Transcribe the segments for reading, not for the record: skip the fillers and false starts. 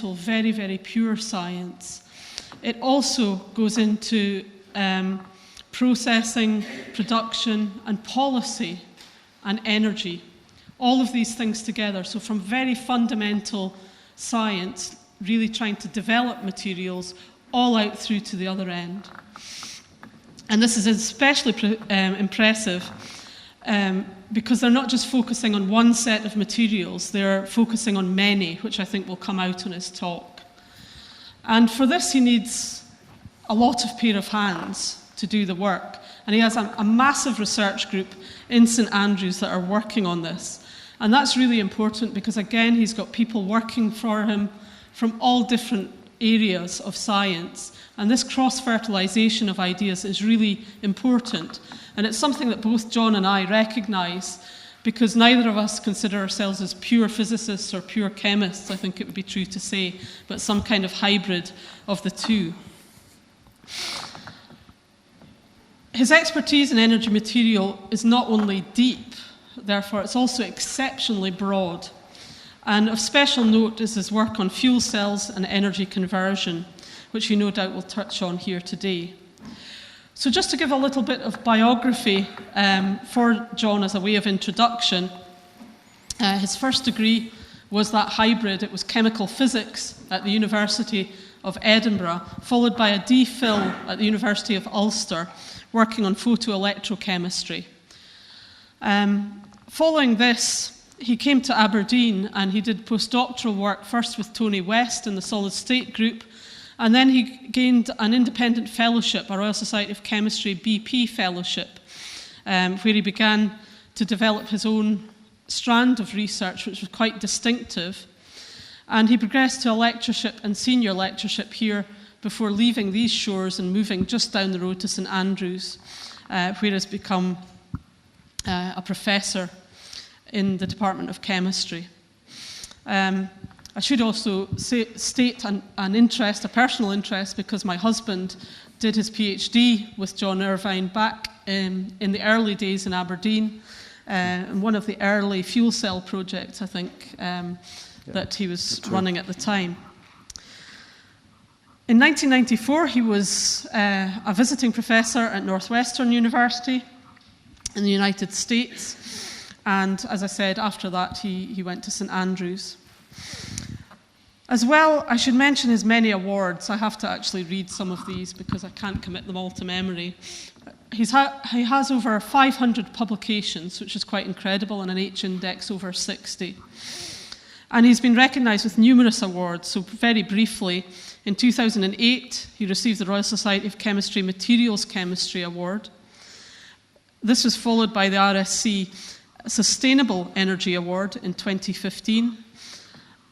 fundamental, very, very pure science. It also goes into processing, production, and policy, and energy. All of these things together. So from very fundamental science, really trying to develop materials, all out through to the other end. And this is especially impressive because they're not just focusing on one set of materials, they're focusing on many, which I think will come out in his talk. And for this, he needs a lot of pair of hands to do the work. And he has a massive research group in St Andrews that are working on this. And that's really important because, again, he's got people working for him from all different areas of science. And this cross-fertilization of ideas is really important. And it's something that both John and I recognise, because neither of us consider ourselves as pure physicists or pure chemists, I think it would be true to say, but some kind of hybrid of the two. His expertise in energy material is not only deep, therefore it's also exceptionally broad. And of special note is his work on fuel cells and energy conversion, which he no doubt will touch on here today. So just to give a little bit of biography for John as a way of introduction, his first degree was that hybrid. It was chemical physics at the University of Edinburgh, followed by a DPhil at the University of Ulster, working on photoelectrochemistry. Following this, he came to Aberdeen and he did postdoctoral work first with Tony West in the solid state group, and then he gained an independent fellowship, a Royal Society of Chemistry BP fellowship, where he began to develop his own strand of research, which was quite distinctive. And he progressed to a lectureship and senior lectureship here before leaving these shores and moving just down the road to St Andrews, where he has become a professor in the Department of Chemistry. I should also state an interest, a personal interest, because my husband did his PhD with John Irvine back in the early days in Aberdeen, in one of the early fuel cell projects, I think, that he was running at the time. In 1994, he was a visiting professor at Northwestern University in the United States. And as I said, after that, he went to St Andrews. As well, I should mention his many awards. I have to actually read some of these because I can't commit them all to memory. He has over 500 publications, which is quite incredible, and an H-index over 60. And he's been recognised with numerous awards. So very briefly, in 2008, he received the Royal Society of Chemistry Materials Chemistry Award. This was followed by the RSC Sustainable Energy Award in 2015,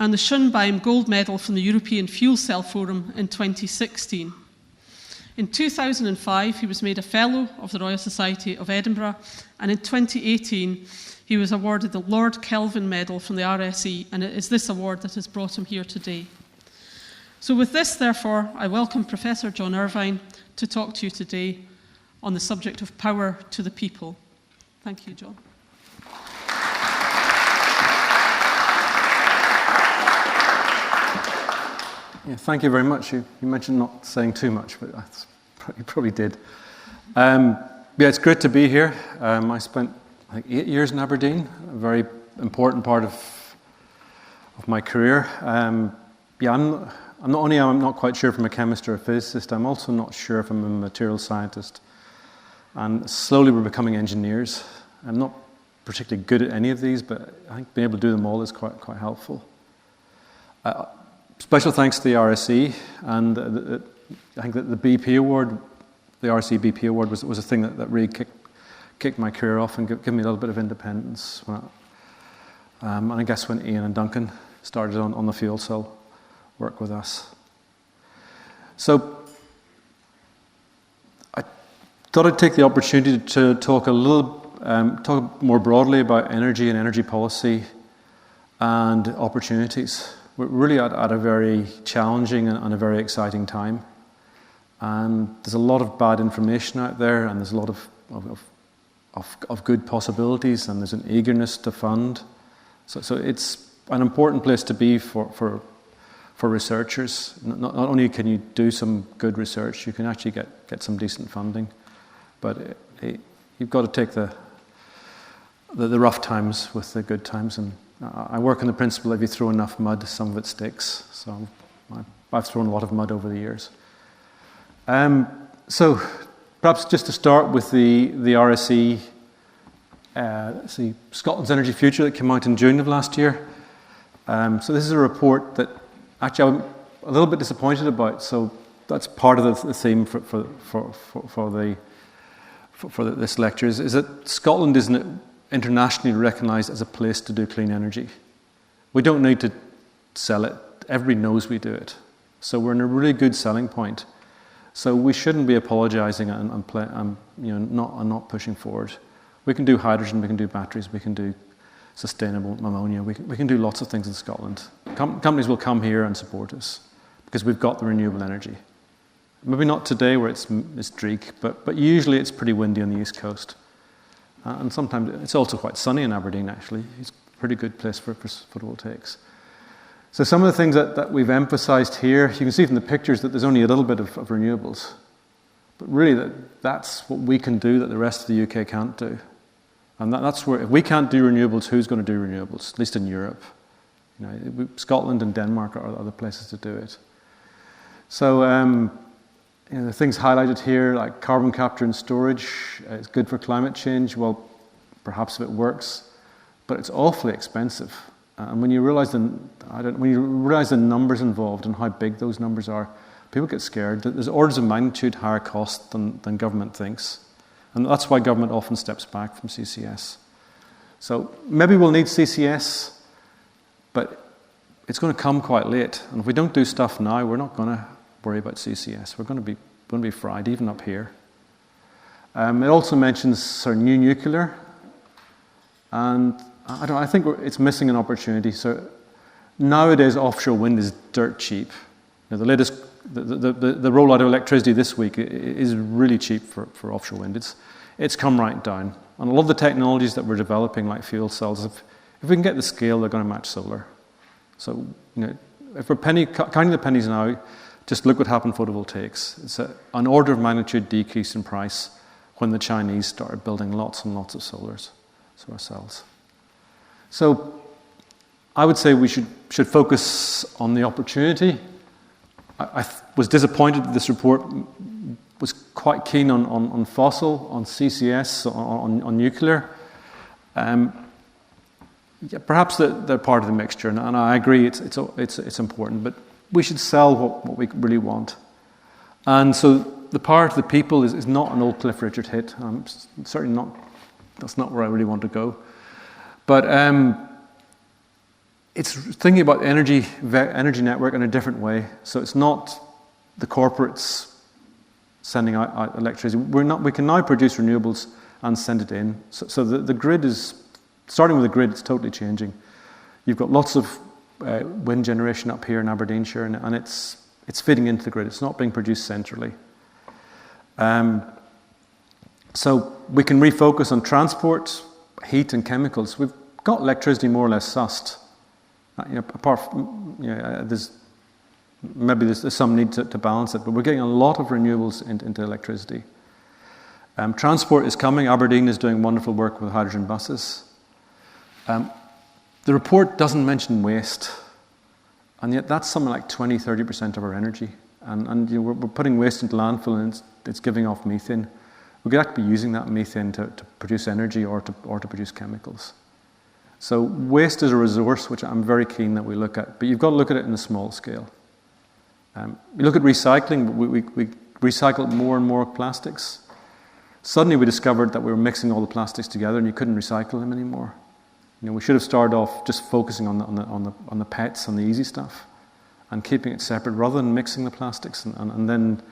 and the Schönbeim Gold Medal from the European Fuel Cell Forum in 2016. In 2005, he was made a Fellow of the Royal Society of Edinburgh, and in 2018, he was awarded the Lord Kelvin Medal from the RSE, and it is this award that has brought him here today. So with this, therefore, I welcome Professor John Irvine to talk to you today on the subject of power to the people. Thank you, John. Yeah, thank you very much. You mentioned not saying too much, but you probably did. Yeah, it's great to be here. I spent, I think, 8 years in Aberdeen, a very important part of my career. Yeah, I'm not quite sure if I'm a chemist or a physicist. I'm also not sure if I'm a material scientist. And slowly we're becoming engineers. I'm not particularly good at any of these, but I think being able to do them all is quite helpful. Special thanks to the RSE, and I think that the BP award, the RSE BP award, was a thing that really kicked my career off and gave me a little bit of independence. And I guess when Ian and Duncan started on the fuel cell work with us. So I thought I'd take the opportunity to talk talk more broadly about energy and energy policy and opportunities. We're really at a very challenging and a very exciting time. And there's a lot of bad information out there, and there's a lot of good possibilities, and there's an eagerness to fund. So it's an important place to be for for researchers. Not only can you do some good research, you can actually get some decent funding. But you've got to take the rough times with the good times. And I work on the principle, if you throw enough mud, some of it sticks. So I've thrown a lot of mud over the years. So perhaps just to start with the RSE, Scotland's Energy Future that came out in June of last year. So this is a report that actually I'm a little bit disappointed about. So that's part of the theme for this lecture is that Scotland isn't internationally recognised as a place to do clean energy. We don't need to sell it. Everybody knows we do it. So we're in a really good selling point. So we shouldn't be apologising and not pushing forward. We can do hydrogen, we can do batteries, we can do sustainable ammonia. We can do lots of things in Scotland. Companies will come here and support us because we've got the renewable energy. Maybe not today where it's dreek, but usually it's pretty windy on the east coast. And sometimes it's also quite sunny in Aberdeen, actually. It's a pretty good place for photovoltaics. So some of the things that we've emphasised here, you can see from the pictures that there's only a little bit of renewables. But really, that's what we can do that the rest of the UK can't do. And that's where, if we can't do renewables, who's going to do renewables? At least in Europe. Scotland and Denmark are the places to do it. So the things highlighted here, like carbon capture and storage, it's good for climate change. Well, perhaps if it works, but it's awfully expensive. And when you realise the numbers involved and how big those numbers are, people get scared. There's orders of magnitude higher cost than government thinks. And that's why government often steps back from CCS. So maybe we'll need CCS, but it's going to come quite late. And if we don't do stuff now, we're not going to worry about CCS. We're going to be fried, even up here. It also mentions sort of new nuclear. And I think it's missing an opportunity. So nowadays, offshore wind is dirt cheap. The latest, the rollout of electricity this week is really cheap for offshore wind. It's come right down. And a lot of the technologies that we're developing, like fuel cells, if we can get the scale, they're going to match solar. So if we're counting the pennies now, just look what happened in photovoltaics. It's an order of magnitude decrease in price when the Chinese started building lots and lots of solars, so ourselves. So I would say we should focus on the opportunity. I was disappointed that this report was quite keen on fossil, on CCS, on nuclear. Perhaps they're part of the mixture, and I agree it's important, but we should sell what we really want. And so the power to the people is not an old Cliff Richard hit. Certainly not. That's not where I really want to go. But it's thinking about energy network in a different way. So it's not the corporates sending out electricity. We can now produce renewables and send it in. So the grid is, starting with the grid, it's totally changing. You've got lots of wind generation up here in Aberdeenshire, and it's feeding into the grid. It's not being produced centrally. So we can refocus on transport, heat and chemicals. We've got electricity more or less sussed. Apart from, there's some need to balance it, but we're getting a lot of renewables into electricity. Transport is coming. Aberdeen is doing wonderful work with hydrogen buses. The report doesn't mention waste, and yet that's something like 20-30% of our energy. And we're putting waste into landfill, and it's giving off methane. We could actually be using that methane to produce energy or to produce chemicals. So waste is a resource which I'm very keen that we look at, but you've got to look at it in a small scale. You look at recycling. We recycle more and more plastics. Suddenly we discovered that we were mixing all the plastics together and you couldn't recycle them anymore. We should have started off just focusing on the pets and the easy stuff and keeping it separate rather than mixing the plastics and then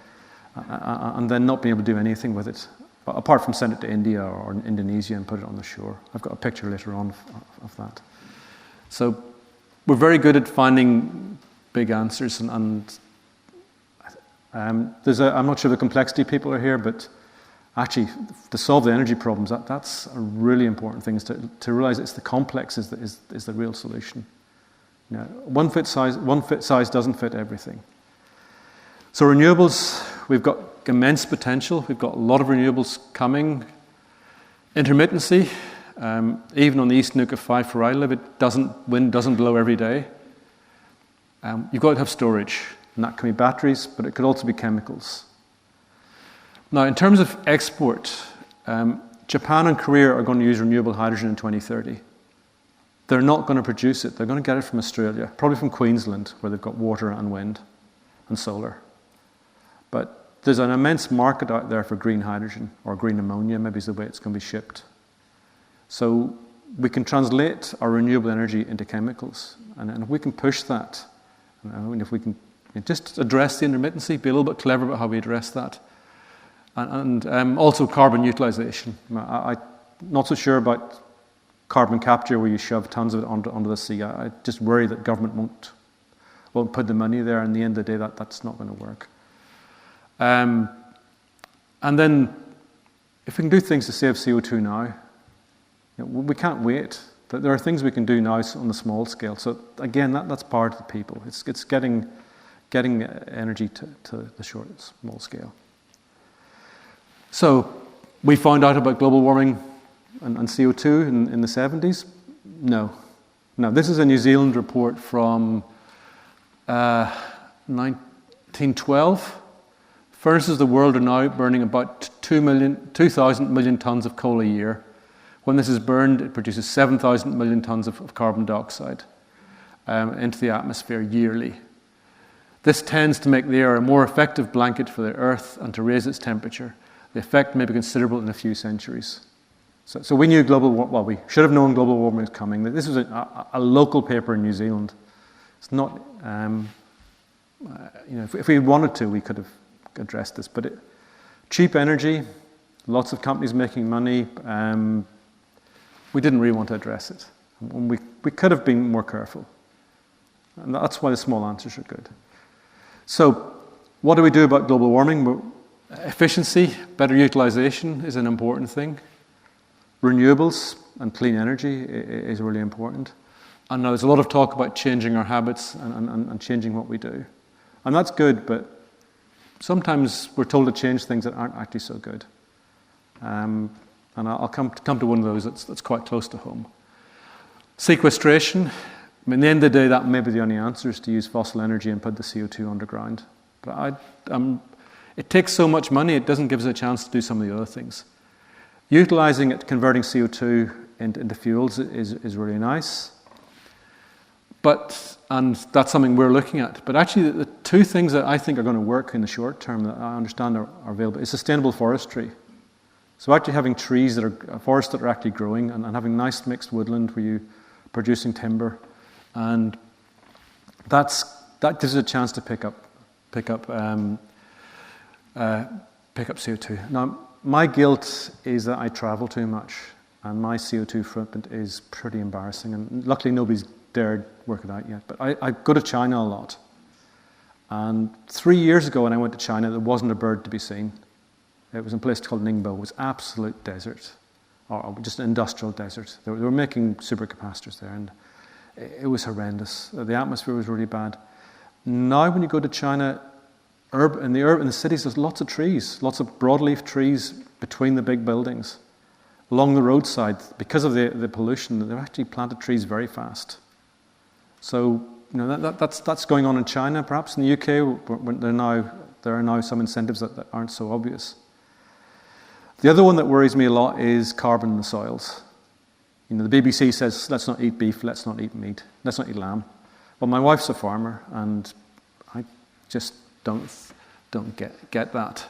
not being able to do anything with it, apart from send it to India or Indonesia and put it on the shore. I've got a picture later on of that. So we're very good at finding big answers, and I'm not sure the complexity people are here, but actually to solve the energy problems, that's a really important thing, is to realize it's the complex is the real solution. One size doesn't fit everything. So renewables, we've got immense potential. We've got a lot of renewables coming. Intermittency, even on the east nuke of 5 where I live, wind doesn't blow every day. You've got to have storage, and that can be batteries, but it could also be chemicals. Now, in terms of export, Japan and Korea are going to use renewable hydrogen in 2030. They're not going to produce it. They're going to get it from Australia, probably from Queensland, where they've got water and wind and solar. But there's an immense market out there for green hydrogen, or green ammonia, maybe is the way it's going to be shipped. So we can translate our renewable energy into chemicals. And if we can push that, and if we can just address the intermittency, be a little bit clever about how we address that. And also carbon utilization. I'm not so sure about carbon capture where you shove tons of it onto the sea. I just worry that government won't put the money there, and at the end of the day that's not going to work. And then if we can do things to save CO2 now, we can't wait. There are things we can do now on the small scale. So again, that's part of the people. It's getting energy to the small scale. So we found out about global warming and CO2 in the 70s? No. This is a New Zealand report from 1912. Furnaces of the world are now burning about 2,000 million tons of coal a year. When this is burned, it produces 7,000 million tons of carbon dioxide into the atmosphere yearly. This tends to make the air a more effective blanket for the Earth and to raise its temperature. The effect may be considerable in a few centuries. So we knew we should have known global warming was coming. This was a local paper in New Zealand. It's not, if we wanted to, we could have addressed this. But cheap energy, lots of companies making money, we didn't really want to address it. And we could have been more careful. And that's why the small answers are good. So what do we do about global warming? Efficiency, better utilization is an important thing. Renewables and clean energy is really important. And now there's a lot of talk about changing our habits and changing what we do. And that's good, but sometimes we're told to change things that aren't actually so good. And I'll come to one of those that's quite close to home. Sequestration. At the end of the day, that may be the only answer, is to use fossil energy and put the CO2 underground. But it takes so much money, it doesn't give us a chance to do some of the other things. Utilizing it, converting CO2 into fuels is really nice. And that's something we're looking at. But actually, the two things that I think are going to work in the short term that I understand are available is sustainable forestry. So actually having trees forests that are actually growing and having nice mixed woodland where you're producing timber. And that gives us a chance to pick up CO2. Now, my guilt is that I travel too much, and my CO2 footprint is pretty embarrassing. And luckily, nobody's dared work it out yet. But I go to China a lot. And 3 years ago, when I went to China, there wasn't a bird to be seen. It was in a place called Ningbo. It was absolute desert, or just an industrial desert. They were making supercapacitors there, and it was horrendous. The atmosphere was really bad. Now, when you go to China, in the cities, there's lots of trees, lots of broadleaf trees between the big buildings. Along the roadside, because of the pollution, they've actually planted trees very fast. So, that's going on in China. Perhaps in the UK, there are now some incentives that aren't so obvious. The other one that worries me a lot is carbon in the soils. The BBC says, let's not eat beef, let's not eat meat, let's not eat lamb. Well, my wife's a farmer, and I just don't get that.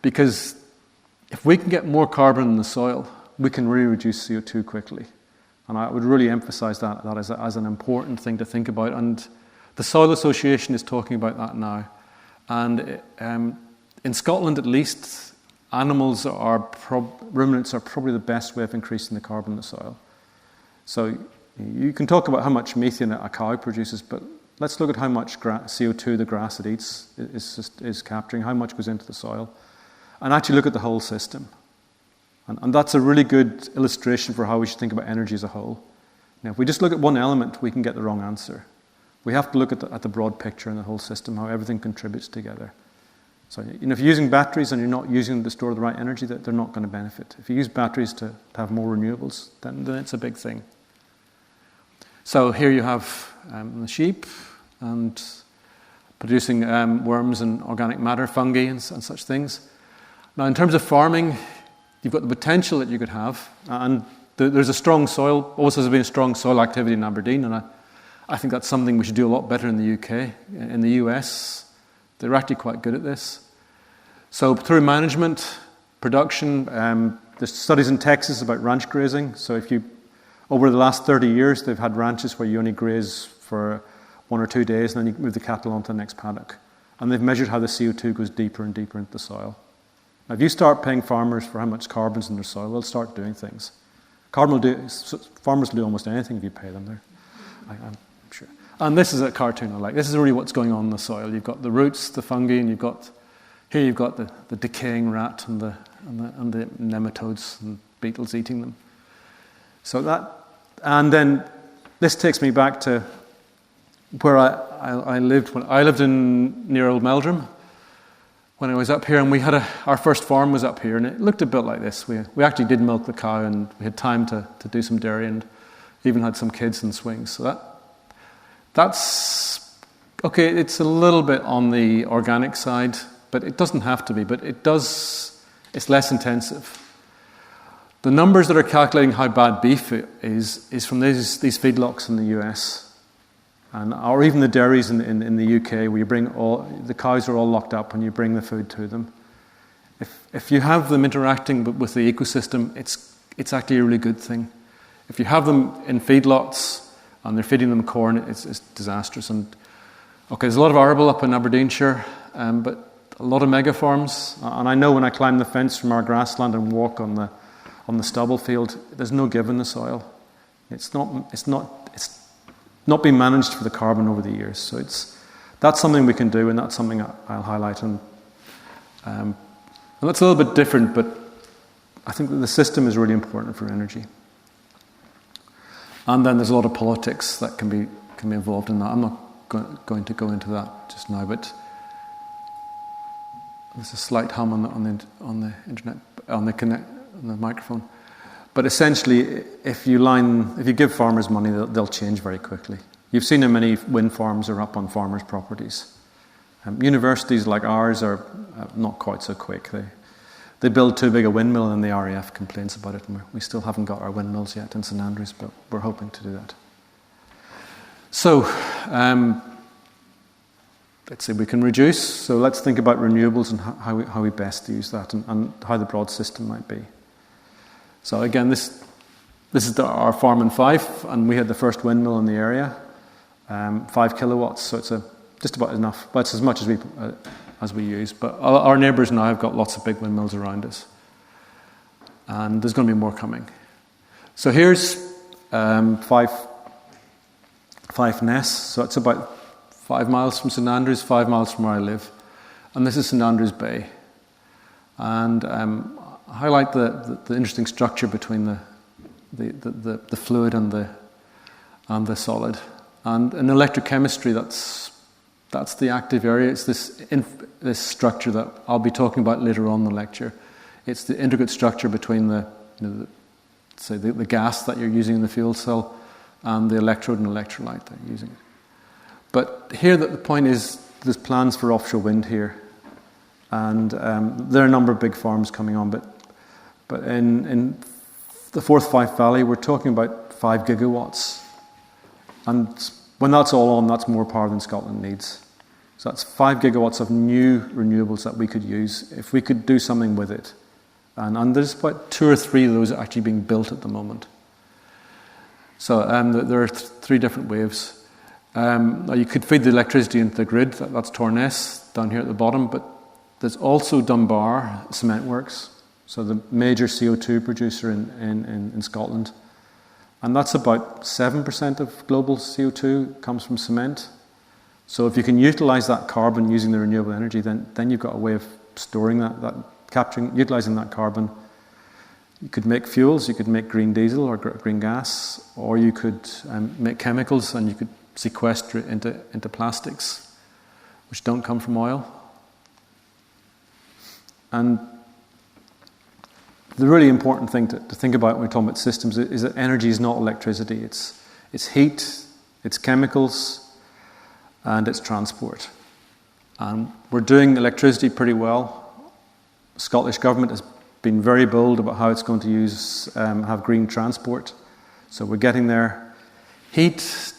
Because if we can get more carbon in the soil, we can really reduce CO2 quickly. And I would really emphasize that as an important thing to think about. And the Soil Association is talking about that now. And in Scotland, at least, ruminants are probably the best way of increasing the carbon in the soil. So you can talk about how much methane a cow produces, but let's look at how much CO2 the grass it eats is capturing, how much goes into the soil, and actually look at the whole system. And that's a really good illustration for how we should think about energy as a whole. Now, if we just look at one element, we can get the wrong answer. We have to look at the broad picture and the whole system, how everything contributes together. So if you're using batteries and you're not using them to store the right energy, they're not going to benefit. If you use batteries to have more renewables, then it's a big thing. So here you have the sheep and producing worms and organic matter, fungi and such things. Now, in terms of farming, you've got the potential that you could have, and there's a strong soil, always has been a strong soil activity in Aberdeen, and I think that's something we should do a lot better in the UK. In the US, they're actually quite good at this. So through management, production, there's studies in Texas about ranch grazing. So over the last 30 years, they've had ranches where you only graze for 1 or 2 days, and then you move the cattle onto the next paddock. And they've measured how the CO2 goes deeper and deeper into the soil. Now, if you start paying farmers for how much carbon's in their soil, they'll start doing things. Farmers will do almost anything if you pay them. I'm sure. And this is a cartoon I like. This is really what's going on in the soil. You've got the roots, the fungi, and you've got the decaying rat and the nematodes and beetles eating them. And then this takes me back to where I lived. I lived near Old Meldrum when I was up here, and we had our first farm was up here, and it looked a bit like this. We actually did milk the cow, and we had time to do some dairy, and even had some kids in swings. So that's okay. It's a little bit on the organic side, but it doesn't have to be. But it's less intensive. The numbers that are calculating how bad beef is from these feedlots in the US. Or even the dairies in the UK, where you bring the cows are all locked up and you bring the food to them. If you have them interacting with the ecosystem, it's actually a really good thing. If you have them in feedlots and they're feeding them corn, it's disastrous. And okay, there's a lot of arable up in Aberdeenshire, but a lot of megaforms. And I know when I climb the fence from our grassland and walk on the stubble field, there's no give in the soil. It's not been managed for the carbon over the years. So that's something we can do, and that's something I'll highlight. And that's a little bit different, but I think that the system is really important for energy. And then there's a lot of politics that can be involved in that. I'm not going to go into that just now, but there's a slight hum on the internet, on the microphone. But essentially, if you give farmers money, they'll change very quickly. You've seen how many wind farms are up on farmers' properties. Universities like ours are not quite so quick. They build too big a windmill, and the RAF complains about it. And we still haven't got our windmills yet in St Andrews, but we're hoping to do that. So, let's say we can reduce. So let's think about renewables and how we best use that, and how the broad system might be. So again, this is our farm in Fife, and we had the first windmill in the area, 5 kilowatts. So it's just about enough, but it's as much as we use. But our neighbours now have got lots of big windmills around us, and there's going to be more coming. So here's Fife Ness. So it's about 5 miles from St Andrews, 5 miles from where I live, and this is St Andrews Bay, and highlight the interesting structure between the fluid and the solid. And in electrochemistry, that's the active area. It's this structure that I'll be talking about later on in the lecture. It's the intricate structure between the gas that you're using in the fuel cell and the electrode and electrolyte that you're using. But here, the point is, there's plans for offshore wind here, and there are a number of big farms coming on, but in the Forth Fife Valley, we're talking about 5 gigawatts. And when that's all on, that's more power than Scotland needs. So that's 5 gigawatts of new renewables that we could use if we could do something with it. And there's about 2 or 3 of those actually being built at the moment. So there are 3 different waves. You could feed the electricity into the grid. That's Torness down here at the bottom. But there's also Dunbar Cement Works. So the major CO2 producer in Scotland. And that's about 7% of global CO2 comes from cement. So if you can utilise that carbon using the renewable energy, then you've got a way of storing that utilising that carbon. You could make fuels, you could make green diesel or green gas, or you could make chemicals, and you could sequester it into plastics, which don't come from oil. And the really important thing to think about when we're talking about systems is that energy is not electricity. It's heat, it's chemicals, and it's transport. And we're doing electricity pretty well. The Scottish Government has been very bold about how it's going to have green transport. So we're getting there. Heat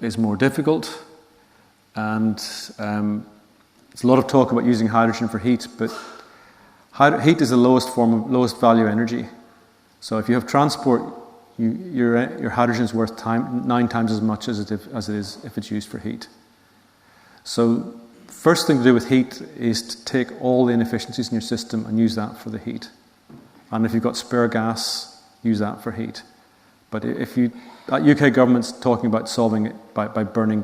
is more difficult, and there's a lot of talk about using hydrogen for heat, but heat is the lowest value energy. So if you have transport, your hydrogen is worth 9 times as much as it is if it's used for heat. So first thing to do with heat is to take all the inefficiencies in your system and use that for the heat. And if you've got spare gas, use that for heat. But UK government's talking about solving it by burning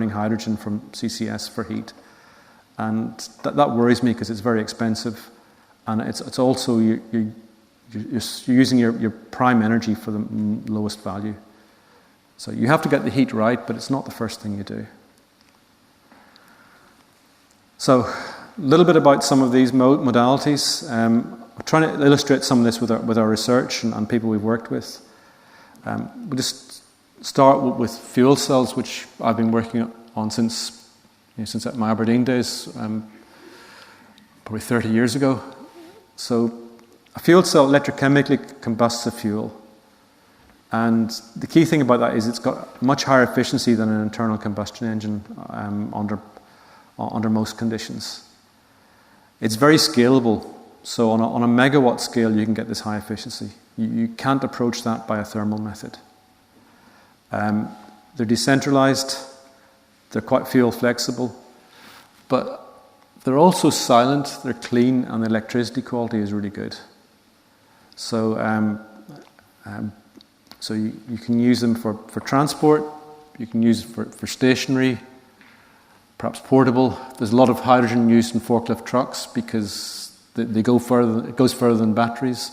hydrogen from CCS for heat. And that worries me because it's very expensive, and it's also you're using your prime energy for the lowest value. So you have to get the heat right, but it's not the first thing you do. So a little bit about some of these modalities. I'm trying to illustrate some of this with our research and people we've worked with. We'll just start with fuel cells, which I've been working on since my Aberdeen days, probably 30 years ago. So a fuel cell electrochemically combusts a fuel. And the key thing about that is it's got much higher efficiency than an internal combustion engine under most conditions. It's very scalable. So on a megawatt scale, you can get this high efficiency. You can't approach that by a thermal method. They're decentralized. They're quite fuel flexible, but they're also silent, they're clean, and the electricity quality is really good. So you can use them for transport, you can use it for stationary, perhaps portable. There's a lot of hydrogen used in forklift trucks because they go further. It goes further than batteries,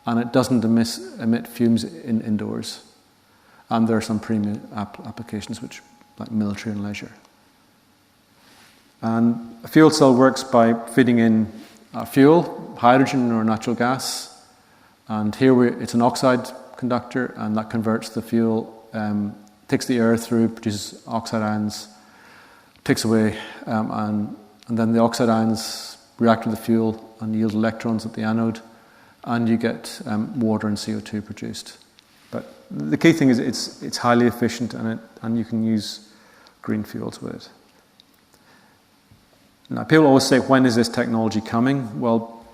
and it doesn't emit fumes indoors. And there are some premium applications like military and leisure. And a fuel cell works by feeding in fuel, hydrogen or natural gas. And here it's an oxide conductor, and that converts the fuel, takes the air through, produces oxide ions, takes away, and then the oxide ions react with the fuel and yield electrons at the anode, and you get water and CO2 produced. But the key thing is it's highly efficient, and you can use green fuels with it. Now, people always say, when is this technology coming? Well,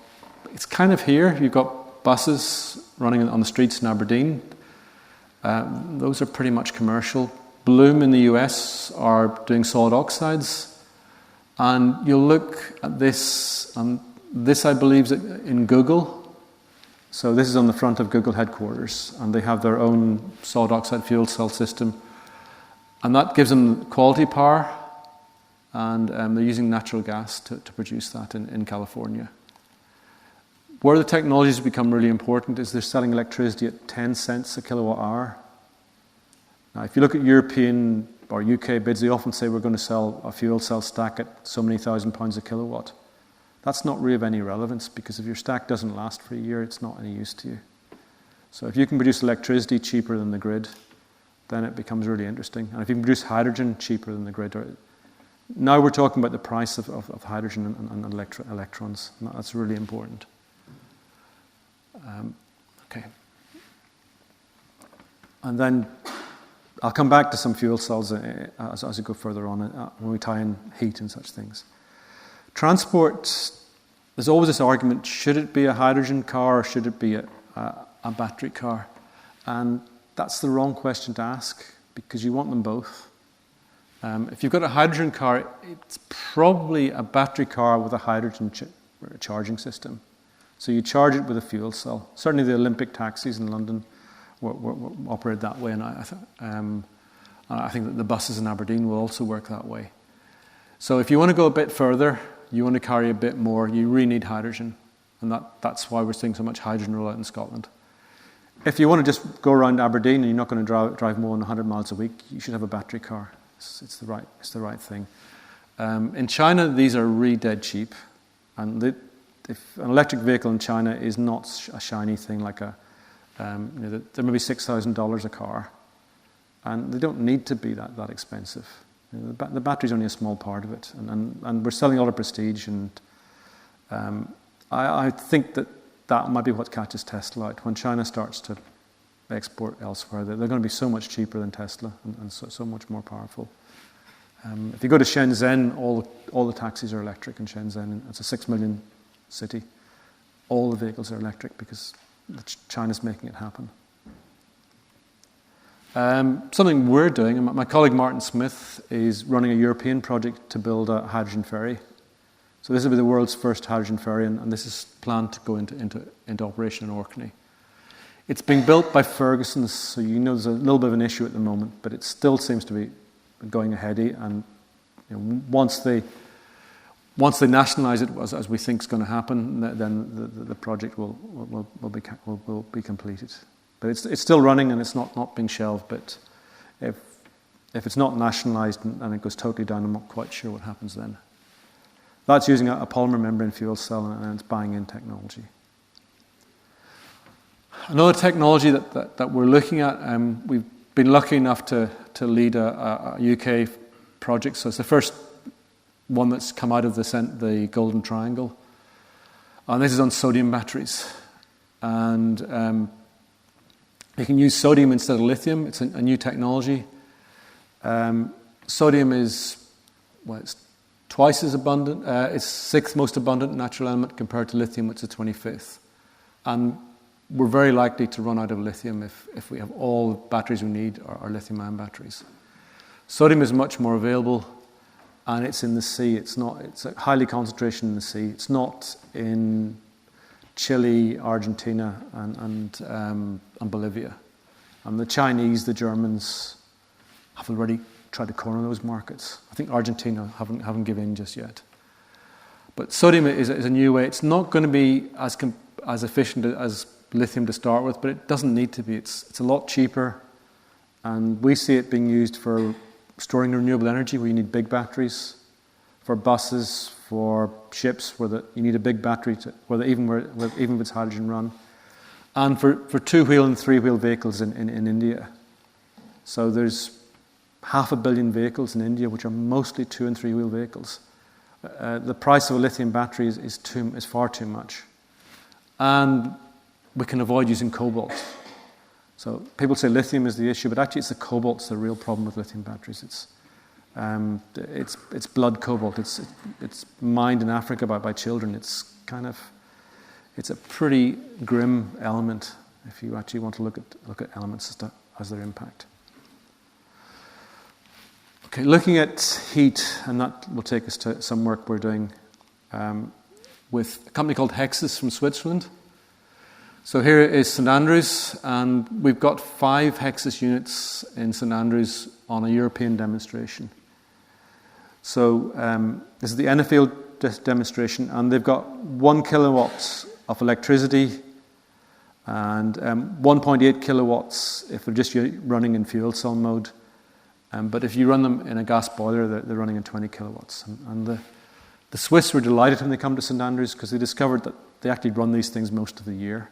it's kind of here. You've got buses running on the streets in Aberdeen. Those are pretty much commercial. Bloom in the US are doing solid oxides. And you'll look at this, and this I believe is in Google. So this is on the front of Google headquarters, and they have their own solid oxide fuel cell system. And that gives them quality power, and they're using natural gas to produce that in California. Where the technologies become really important is they're selling electricity at 10 cents a kilowatt hour. Now, if you look at European or UK bids, they often say we're going to sell a fuel cell stack at so many £1,000 a kilowatt. That's not really of any relevance, because if your stack doesn't last for a year, it's not any use to you. So if you can produce electricity cheaper than the grid, then it becomes really interesting. And if you can produce hydrogen cheaper than the grid, now we're talking about the price of hydrogen and electrons, and that's really important. Okay. And then I'll come back to some fuel cells as we go further on when we tie in heat and such things. Transport, there's always this argument, should it be a hydrogen car or should it be a battery car? And that's the wrong question to ask, because you want them both. If you've got a hydrogen car, it's probably a battery car with a hydrogen charging system. So you charge it with a fuel cell. Certainly the Olympic taxis in London were operate that way, and I think that the buses in Aberdeen will also work that way. So if you want to go a bit further, you want to carry a bit more, you really need hydrogen. And that's why we're seeing so much hydrogen roll out in Scotland. if you want to just go around Aberdeen and you're not going to drive more than 100 miles a week, you should have a battery car. It's the right thing. In China, these are really dead cheap, and if an electric vehicle in China is not a shiny thing like there may be $6,000 a car, and they don't need to be that expensive. The battery's only a small part of it, and we're selling a lot of prestige, and I think that might be what catches Tesla out. When China starts to export elsewhere, they're going to be so much cheaper than Tesla and so much more powerful. If you go to Shenzhen, all the taxis are electric in Shenzhen. It's a 6 million city. All the vehicles are electric because China's making it happen. Something we're doing, and my colleague Martin Smith is running a European project to build a hydrogen ferry. So this will be the world's first hydrogen ferry, and this is planned to go into operation in Orkney. It's being built by Ferguson's, so you know there's a little bit of an issue at the moment, but it still seems to be going aheady. And once they nationalise it, as we think is going to happen, then the project will be completed. But it's still running and it's not being shelved. But if it's not nationalised and it goes totally down, I'm not quite sure what happens then. That's using a polymer membrane fuel cell, and it's buying in technology. Another technology that we're looking at, we've been lucky enough to lead a UK project. So it's the first one that's come out of the Golden Triangle. And this is on sodium batteries. And you can use sodium instead of lithium. It's a new technology. Sodium is, it's twice as abundant. It's sixth most abundant natural element compared to lithium, which is 25th. And we're very likely to run out of lithium if we have all batteries we need are lithium-ion batteries. Sodium is much more available, and it's in the sea. It's a highly concentration in the sea. It's not in Chile, Argentina, and Bolivia. And the Chinese, the Germans have already tried to corner those markets. I think Argentina haven't given in just yet. But sodium is a new way. It's not going to be as efficient as lithium to start with, but it doesn't need to be. It's a lot cheaper, and we see it being used for storing renewable energy, where you need big batteries, for buses, for ships, where you need a big battery even if it's hydrogen run, and for two-wheel and three-wheel vehicles in India. So there's 500 million vehicles in India, which are mostly two- and three-wheel vehicles. The price of a lithium battery is far too much. And we can avoid using cobalt. So people say lithium is the issue, but actually it's the cobalt's the real problem with lithium batteries. It's blood cobalt. It's mined in Africa by children. It's a pretty grim element if you actually want to look at elements as their impact. Okay, looking at heat, and that will take us to some work we're doing with a company called Hexes from Switzerland. So here is St Andrews, and we've got 5 Hexes units in St Andrews on a European demonstration. So this is the Enfield demonstration, and they've got 1 kilowatt of electricity and 1.8 kilowatts if they're just running in fuel cell mode. But if you run them in a gas boiler, they're running in 20 kilowatts. And the Swiss were delighted when they come to St Andrews because they discovered that they actually run these things most of the year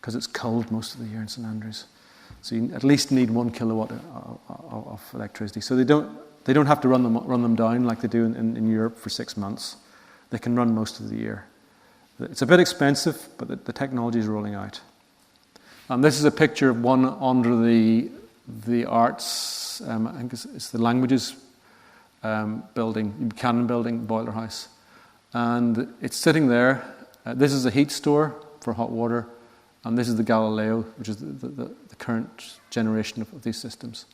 because it's cold most of the year in St Andrews. So you at least need 1 kilowatt of electricity. So they don't have to run them down like they do in Europe for 6 months. They can run most of the year. It's a bit expensive, but the technology is rolling out. And this is a picture of one under the arts, I think it's the languages building, Buchanan building, boiler house. And it's sitting there. This is a heat store for hot water, and this is the Galileo, which is the current generation of these systems.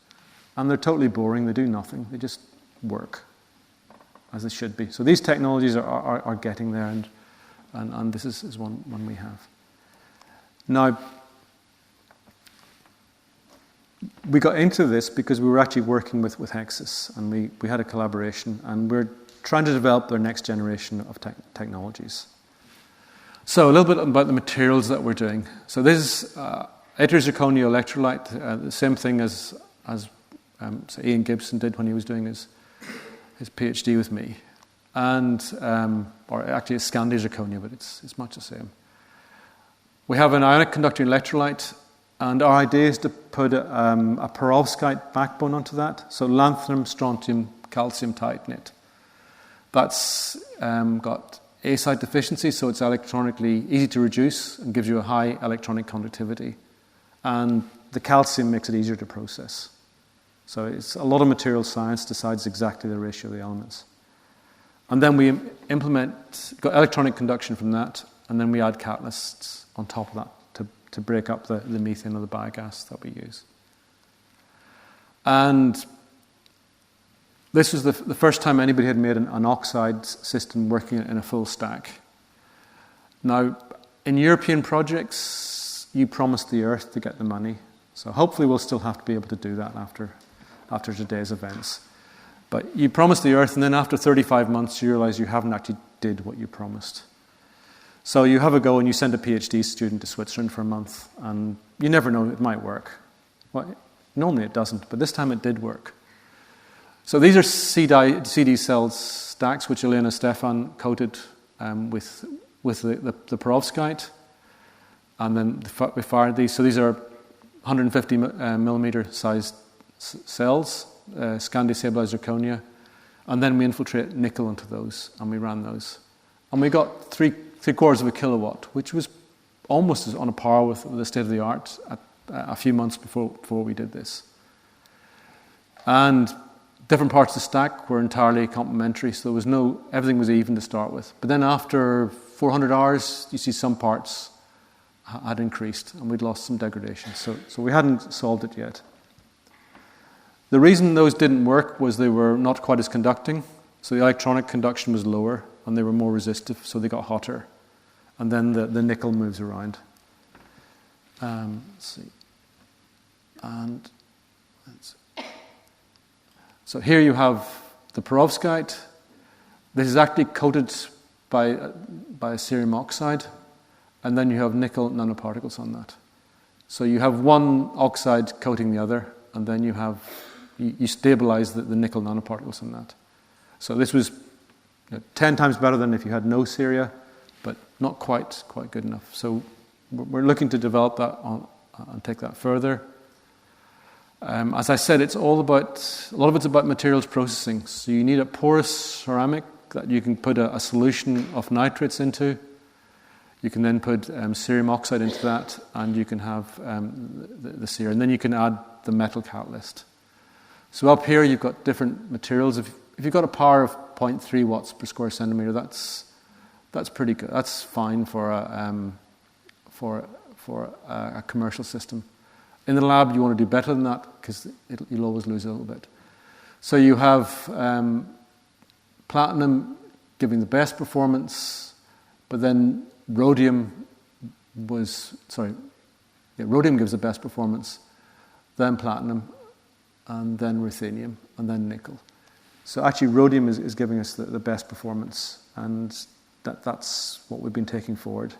And they're totally boring. They do nothing. They just work as they should be. So these technologies are getting there, and this is one we have. Now, we got into this because we were actually working with Hexes, and we had a collaboration, and we're trying to develop their next generation of technologies. So a little bit about the materials that we're doing. So this is Ytterzirconia electrolyte, the same thing as say Ian Gibson did when he was doing his PhD with me. And, or actually it's Scandi zirconia, but it's much the same. We have an ionic conducting electrolyte, and our idea is to put a perovskite backbone onto that, so lanthanum, strontium, calcium titanate. That's got A-site deficiency, so it's electronically easy to reduce and gives you a high electronic conductivity. And the calcium makes it easier to process. So it's a lot of material science decides exactly the ratio of the elements. And then we got electronic conduction from that, and then we add catalysts on top of that to break up the methane or the biogas that we use. And this was the first time anybody had made an oxide system working in a full stack. Now, in European projects, you promise the earth to get the money. So hopefully we'll still have to be able to do that after today's events. But you promise the earth, and then after 35 months, you realize you haven't actually did what you promised. So you have a go and you send a PhD student to Switzerland for a month, and you never know, it might work. Well, normally it doesn't, but this time it did work. So these are CD cell stacks, which Elena Stefan coated with the perovskite, and then we fired these. So these are 150 millimeter sized cells, Scandi stabilized zirconia, and then we infiltrate nickel into those, and we ran those. And we got 3/4 of a kilowatt, which was almost on a par with the state of the art a few months before we did this. And different parts of the stack were entirely complementary, so there was everything was even to start with. But then after 400 hours, you see some parts had increased, and we'd lost some degradation. So we hadn't solved it yet. The reason those didn't work was they were not quite as conducting, so the electronic conduction was lower, and they were more resistive, so they got hotter. And then the nickel moves around. Let's see. And so here you have the perovskite. This is actually coated by a cerium oxide, and then you have nickel nanoparticles on that. So you have one oxide coating the other, and then you stabilize the nickel nanoparticles in that. So this was 10 times better than if you had no ceria, but not quite good enough. So we're looking to develop that and take that further. As I said, a lot of it's about materials processing. So you need a porous ceramic that you can put a solution of nitrates into. You can then put cerium oxide into that, and you can have the ceria. And then you can add the metal catalyst. So up here you've got different materials. If you've got a power of 0.3 watts per square centimeter, that's pretty good. That's fine for a commercial system. In the lab, you want to do better than that because you'll always lose a little bit. So you have platinum giving the best performance, but then rhodium gives the best performance, then platinum, and then ruthenium, and then nickel. So actually rhodium is giving us the best performance, and that's what we've been taking forward.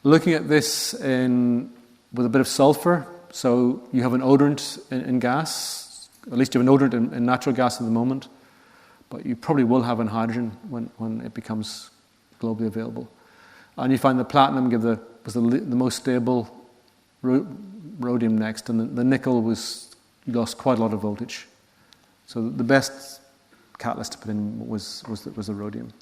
Looking at this with a bit of sulfur, so you have an odorant in gas, at least you have an odorant in natural gas at the moment, but you probably will have in hydrogen when it becomes globally available. And you find the platinum was the most stable, rhodium next, and the nickel you lost quite a lot of voltage. So the best catalyst to put in was the rhodium.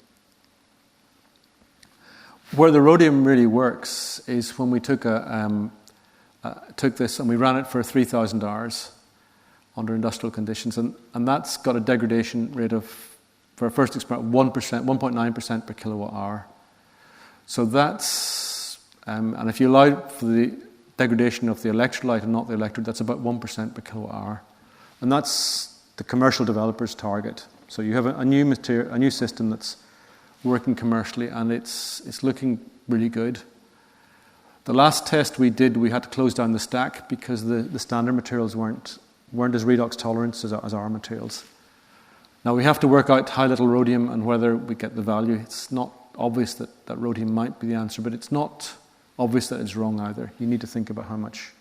Where the rhodium really works is when we took this and we ran it for 3,000 hours under industrial conditions, and that's got a degradation rate of, for a first experiment, 1.9% per kilowatt hour. So that's, and if you allow for the degradation of the electrolyte and not the electrode, that's about 1% per kilowatt hour. And that's the commercial developer's target. So you have a new system that's working commercially, and it's looking really good. The last test we did, we had to close down the stack because the standard materials weren't as redox tolerant as our materials. Now we have to work out how little rhodium and whether we get the value. It's not obvious that rhodium might be the answer, but it's not obvious that it's wrong either. You need to think about how much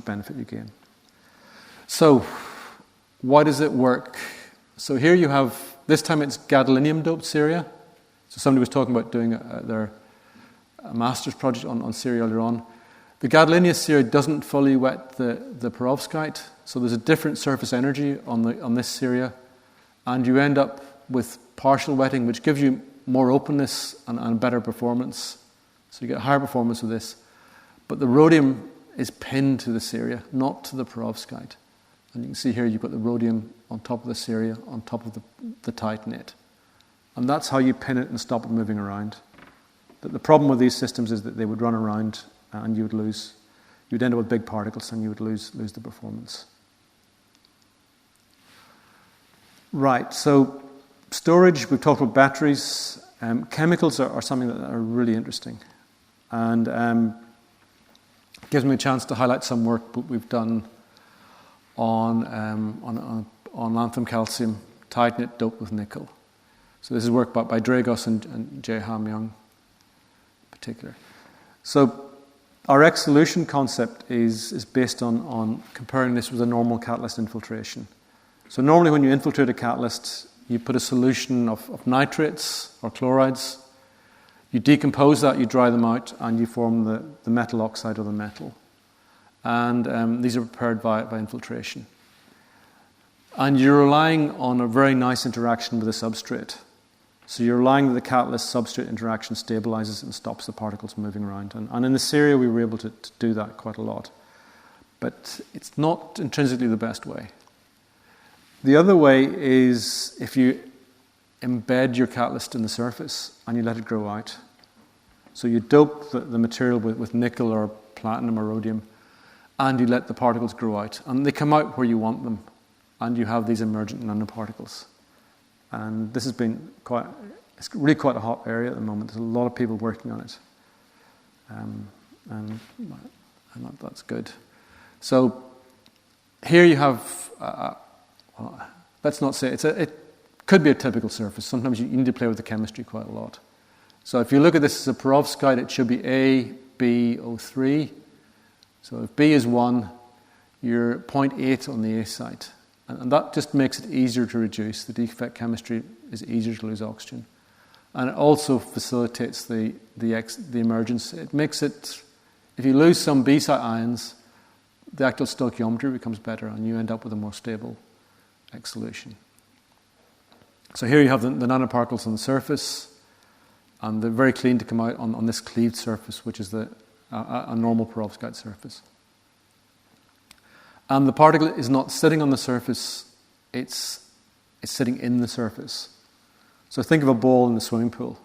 benefit you gain. So, why does it work? So here you have, this time it's gadolinium-doped ceria. So somebody was talking about doing their master's project on ceria earlier on. The gadolinium ceria doesn't fully wet the perovskite, so there's a different surface energy on this ceria, and you end up with partial wetting, which gives you more openness and better performance. So you get higher performance with this. But the rhodium is pinned to the ceria, not to the perovskite. And you can see here you've got the rhodium on top of the ceria, on top of the titanate. And that's how you pin it and stop it moving around. The problem with these systems is that they would run around and you'd end up with big particles and you would lose the performance. Right, so storage, we've talked about batteries. Chemicals are something that are really interesting. And gives me a chance to highlight some work that we've done on lanthanum calcium titanate doped with nickel. So this is work by Dragos and J. Ham Young in particular. So our X solution concept is based on comparing this with a normal catalyst infiltration. So normally when you infiltrate a catalyst, you put a solution of nitrates or chlorides, you decompose that, you dry them out, and you form the metal oxide or the metal. And these are prepared by infiltration. And you're relying on a very nice interaction with the substrate. So you're relying that the catalyst-substrate interaction stabilizes and stops the particles moving around. And in this area, we were able to do that quite a lot. But it's not intrinsically the best way. The other way is if you embed your catalyst in the surface and you let it grow out. So you dope the material with nickel or platinum or rhodium, and you let the particles grow out. And they come out where you want them, and you have these emergent nanoparticles. And this has been it's really quite a hot area at the moment. There's a lot of people working on it. And that's good. So here you have, let's not say, it could be a typical surface. Sometimes you need to play with the chemistry quite a lot. So if you look at this as a perovskite, it should be A, B, O3. So if B is 1, you're 0.8 on the A site. And that just makes it easier to reduce. The defect chemistry is easier to lose oxygen. And it also facilitates the emergence. It makes it, if you lose some B site ions, the actual stoichiometry becomes better and you end up with a more stable X solution. So here you have the nanoparticles on the surface, and they're very clean to come out on this cleaved surface, which is a normal perovskite surface. And the particle is not sitting on the surface, it's sitting in the surface. So think of a ball in the swimming pool.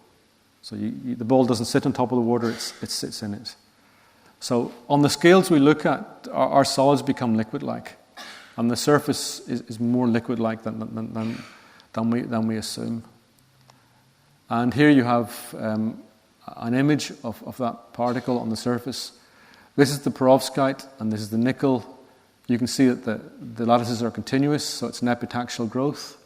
So the ball doesn't sit on top of the water, it sits in it. So on the scales we look at, our solids become liquid-like. And the surface is more liquid-like than we assume. And here you have an image of that particle on the surface. This is the perovskite, and this is the nickel. You can see that the lattices are continuous, so it's an epitaxial growth.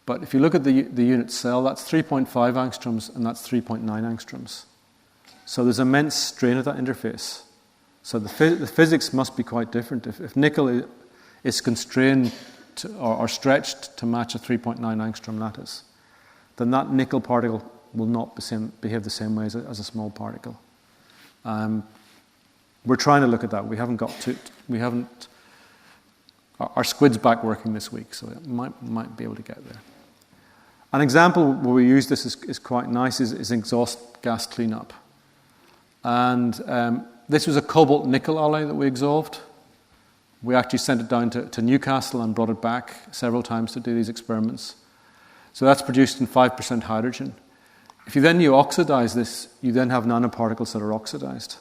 But if you look at the unit cell, that's 3.5 angstroms, and that's 3.9 angstroms. So there's immense strain at that interface. So the physics must be quite different. If nickel is constrained or stretched to match a 3.9 angstrom lattice, then that nickel particle will not behave the same way as a small particle. We're trying to look at that. Our squid's back working this week, so it might be able to get there. An example where we use this is quite nice is exhaust gas cleanup. And this was a cobalt nickel alloy that we exhausted. We actually sent it down to Newcastle and brought it back several times to do these experiments. So that's produced in 5% hydrogen. If you oxidize this, you then have nanoparticles that are oxidized.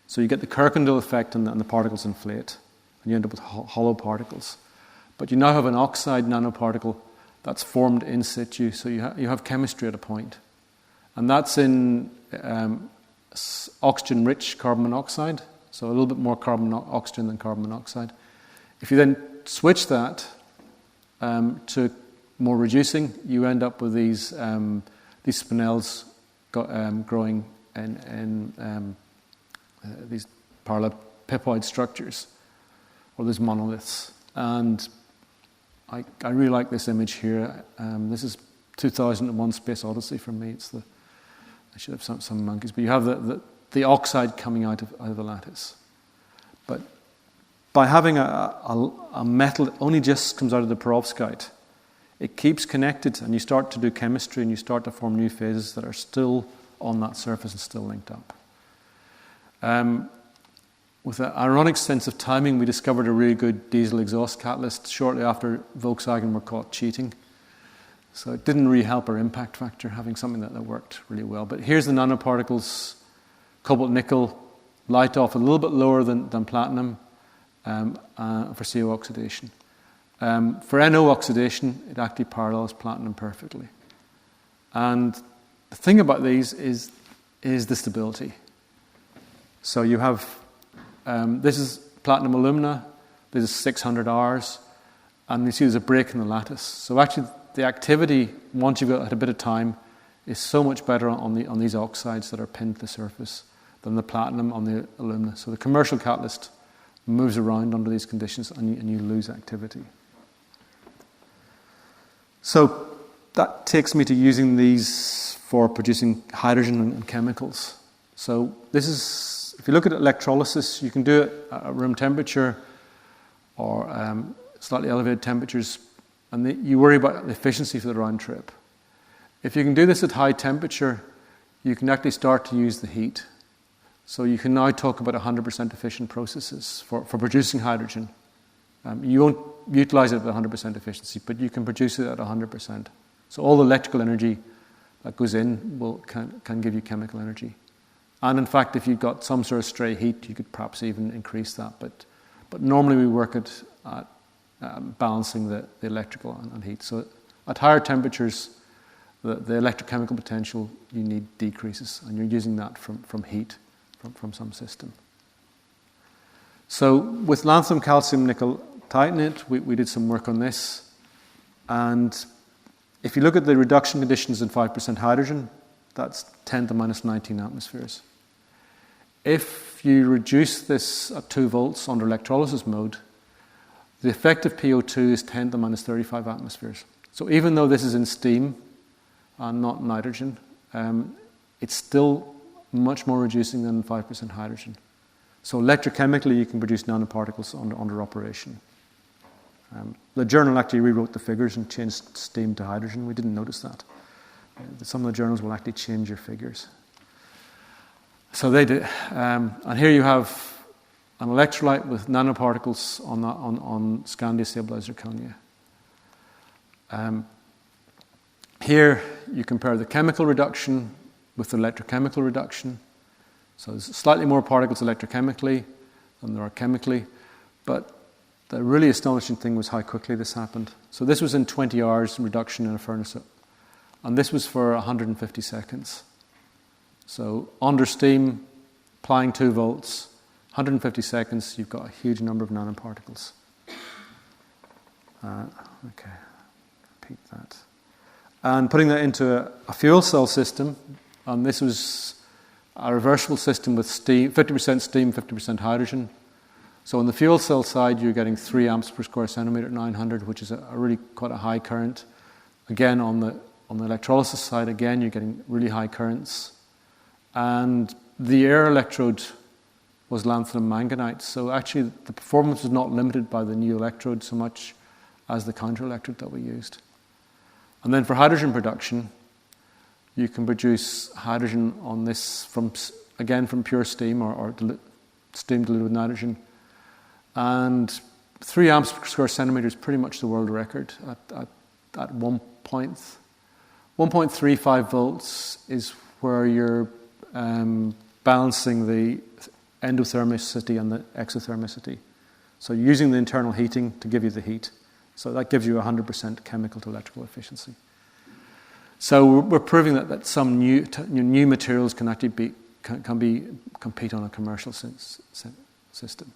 So you get the Kirkendall effect and the particles inflate, and you end up with hollow particles. But you now have an oxide nanoparticle that's formed in situ, so you have chemistry at a point. And that's in oxygen-rich carbon monoxide, so a little bit more oxygen than carbon monoxide. If you then switch that to more reducing, you end up with these spinels growing in these parallelepiped structures, or these monoliths. And I really like this image here. This is 2001 Space Odyssey for me. I should have some monkeys, but you have the oxide coming out of the lattice. But by having a metal that only just comes out of the perovskite, it keeps connected, and you start to do chemistry and you start to form new phases that are still on that surface and still linked up. With an ironic sense of timing, we discovered a really good diesel exhaust catalyst shortly after Volkswagen were caught cheating. So it didn't really help our impact factor, having something that worked really well. But here's the nanoparticles. Cobalt nickel, light off a little bit lower than platinum for CO oxidation. For NO oxidation, it actually parallels platinum perfectly. And the thing about these is the stability. So you have, this is platinum alumina, this is 600 hours, and you see there's a break in the lattice. So actually the activity, once you've had a bit of time, is so much better on these oxides that are pinned to the surface than the platinum on the alumina. So the commercial catalyst moves around under these conditions and you lose activity. So that takes me to using these for producing hydrogen and chemicals. So this is, if you look at electrolysis, you can do it at room temperature or slightly elevated temperatures, and you worry about the efficiency for the round trip. If you can do this at high temperature, you can actually start to use the heat. So you can now talk about 100% efficient processes for producing hydrogen. You won't utilize it at 100% efficiency, but you can produce it at 100%. So all the electrical energy that goes in can give you chemical energy. And in fact, if you've got some sort of stray heat, you could perhaps even increase that. But normally we work at balancing the electrical and heat. So at higher temperatures, the electrochemical potential you need decreases, and you're using that from heat from some system. So with lanthanum, calcium, nickel titanate, we did some work on this. And if you look at the reduction conditions in 5% hydrogen, that's 10 to minus 19 atmospheres. If you reduce this at 2 volts under electrolysis mode, the effective PO2 is 10 to minus 35 atmospheres. So even though this is in steam and not nitrogen, it's still much more reducing than 5% hydrogen. So electrochemically, you can produce nanoparticles under operation. The journal actually rewrote the figures and changed steam to hydrogen. We didn't notice that. Some of the journals will actually change your figures. So they did. And here you have an electrolyte with nanoparticles on Scandia stabilized zirconia. Here you compare the chemical reduction with the electrochemical reduction. So there's slightly more particles electrochemically than there are chemically, but the really astonishing thing was how quickly this happened. So this was in 20 hours reduction in a furnace, and this was for 150 seconds. So under steam, applying 2 volts, 150 seconds, you've got a huge number of nanoparticles. Okay, repeat that. And putting that into a fuel cell system, and this was a reversible system with steam, 50% steam, 50% hydrogen. So on the fuel cell side, you're getting 3 amps per square centimeter at 900, which is a really quite a high current. Again, on the electrolysis side, again, you're getting really high currents. And the air electrode was lanthanum manganite. So actually, the performance was not limited by the new electrode so much as the counter electrode that we used. And then for hydrogen production, you can produce hydrogen on this from pure steam or steam diluted with nitrogen. And 3 amps per square centimeter is pretty much the world record at 1.35 volts is where you're balancing the endothermicity and the exothermicity. So you're using the internal heating to give you the heat. So that gives you 100% chemical to electrical efficiency. So we're proving that some new materials can actually compete on a commercial system.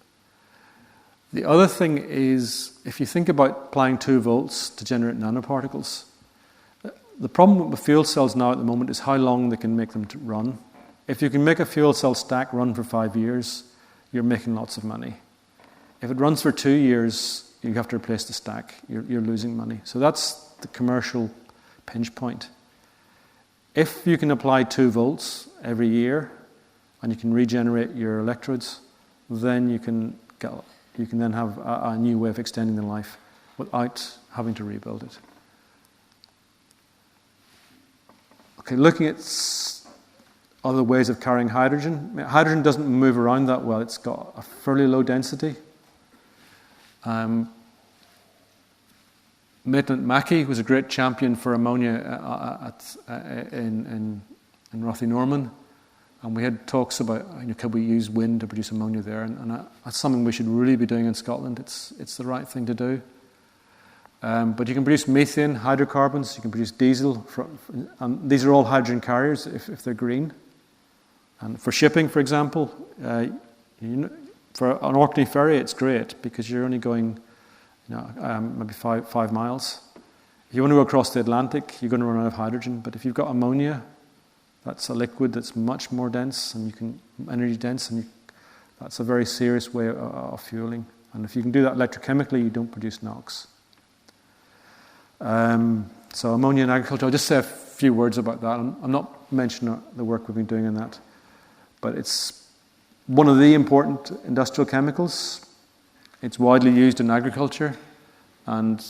The other thing is, if you think about applying 2 volts to generate nanoparticles, the problem with fuel cells now at the moment is how long they can make them to run. If you can make a fuel cell stack run for 5 years, you're making lots of money. If it runs for 2 years, you have to replace the stack. You're losing money. So that's the commercial pinch point. If you can apply 2 volts every year and you can regenerate your electrodes, then you can then have a new way of extending the life without having to rebuild it. Okay, looking at other ways of carrying hydrogen. Hydrogen doesn't move around that well. It's got a fairly low density. Maitland Mackey was a great champion for ammonia in Rothy Norman, and we had talks about could we use wind to produce ammonia there, and that's something we should really be doing in Scotland. It's the right thing to do. But you can produce methane, hydrocarbons. You can produce diesel, and these are all hydrogen carriers if they're green. And for shipping, for example, for an Orkney ferry, it's great because you're only going maybe five miles. If you want to go across the Atlantic, you're going to run out of hydrogen. But if you've got ammonia, that's a liquid that's much more dense and energy dense, and that's a very serious way of fueling. And if you can do that electrochemically, you don't produce NOx. So ammonia in agriculture, I'll just say a few words about that. I'm not mentioning the work we've been doing in that, but it's one of the important industrial chemicals. It's widely used in agriculture, and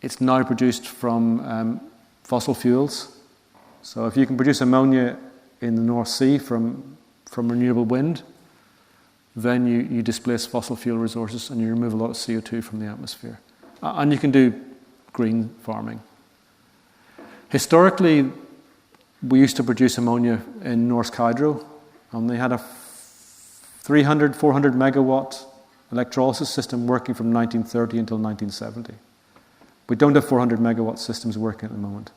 it's now produced from fossil fuels. So if you can produce ammonia in the North Sea from renewable wind, then you displace fossil fuel resources and you remove a lot of CO2 from the atmosphere. And you can do green farming. Historically, we used to produce ammonia in Norsk Hydro, and they had a 300, 400 megawatt electrolysis system working from 1930 until 1970. We don't have 400 megawatt systems working at the moment.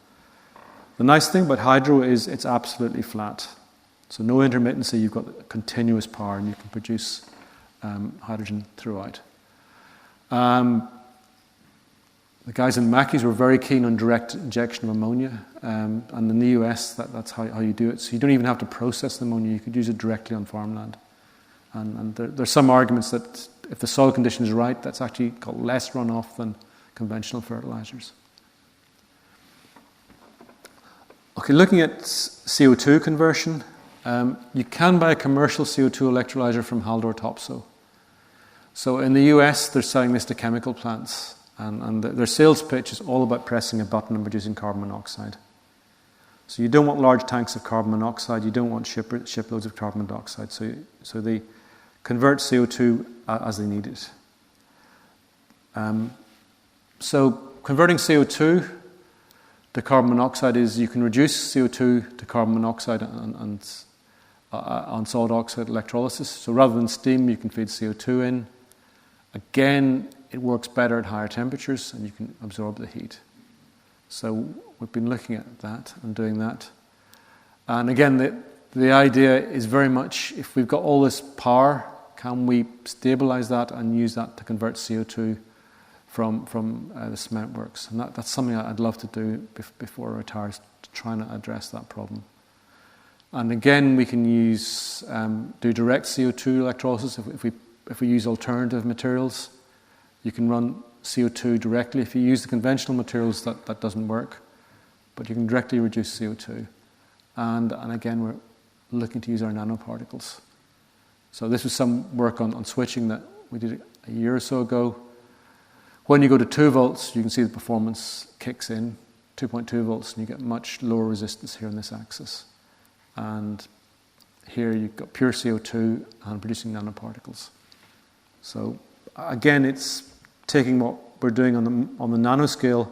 The nice thing about hydro is it's absolutely flat. So no intermittency, you've got continuous power and you can produce hydrogen throughout. The guys in Mackey's were very keen on direct injection of ammonia, and in the US that's how you do it. So you don't even have to process the ammonia, you could use it directly on farmland. And there's some arguments that if the soil condition is right, that's actually got less runoff than conventional fertilizers. Okay, looking at CO2 conversion, you can buy a commercial CO2 electrolyzer from Haldor Topsoe. So in the US, they're selling this to chemical plants, and their sales pitch is all about pressing a button and producing carbon monoxide. So you don't want large tanks of carbon monoxide, you don't want shiploads of carbon dioxide, so they convert CO2 as they need it. So converting CO2 to carbon monoxide is you can reduce CO2 to carbon monoxide on solid oxide electrolysis. So rather than steam, you can feed CO2 in. Again, it works better at higher temperatures and you can absorb the heat. So we've been looking at that and doing that. And again, the idea is very much, if we've got all this power, can we stabilize that and use that to convert CO2 from the cement works? And that's something I'd love to do before I retire, to try and address that problem. And again, we can do direct CO2 electrolysis if we use alternative materials. You can run CO2 directly. If you use the conventional materials, that doesn't work. But you can directly reduce CO2. And again, we're looking to use our nanoparticles. So this was some work on switching that we did a year or so ago. When you go to 2 volts, you can see the performance kicks in, 2.2 volts, and you get much lower resistance here on this axis. And here you've got pure CO2 and producing nanoparticles. So again, it's taking what we're doing on the nanoscale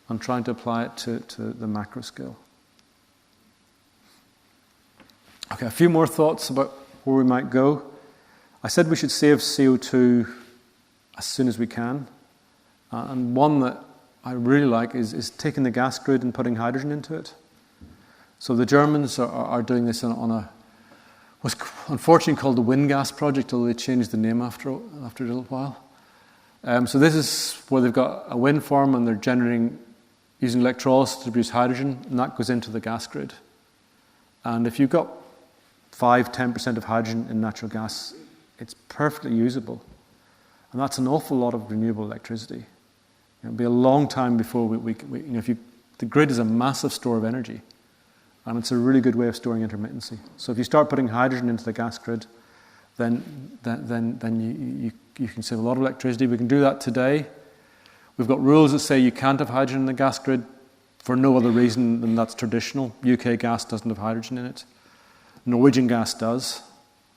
and trying to apply it to the macro scale. Okay, a few more thoughts about where we might go. I said we should save CO2 as soon as we can. And one that I really like is taking the gas grid and putting hydrogen into it. So the Germans are doing this on what's unfortunately called the Windgas project, although they changed the name after a little while. So this is where they've got a wind farm and they're generating, using electrolysis to produce hydrogen, and that goes into the gas grid. And if you've got 5-10% of hydrogen in natural gas, it's perfectly usable. And that's an awful lot of renewable electricity. It'll be a long time before the grid is a massive store of energy, and it's a really good way of storing intermittency. So if you start putting hydrogen into the gas grid, then you can save a lot of electricity. We can do that today. We've got rules that say you can't have hydrogen in the gas grid for no other reason than that's traditional. UK gas doesn't have hydrogen in it. Norwegian gas does,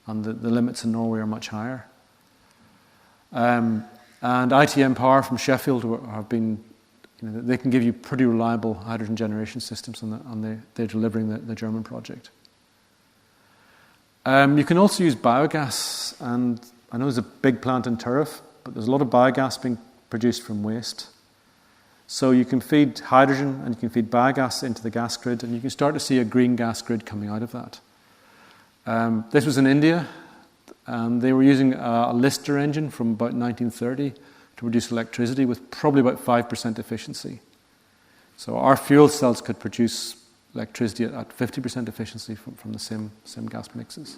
and the limits in Norway are much higher. And ITM Power from Sheffield have been, they can give you pretty reliable hydrogen generation systems, and they're delivering the German project. You can also use biogas, and I know there's a big plant in Turriff, but there's a lot of biogas being produced from waste. So you can feed hydrogen and you can feed biogas into the gas grid, and you can start to see a green gas grid coming out of that. This was in India, and they were using a Lister engine from about 1930 to produce electricity with probably about 5% efficiency. So our fuel cells could produce electricity at 50% efficiency from the same gas mixes.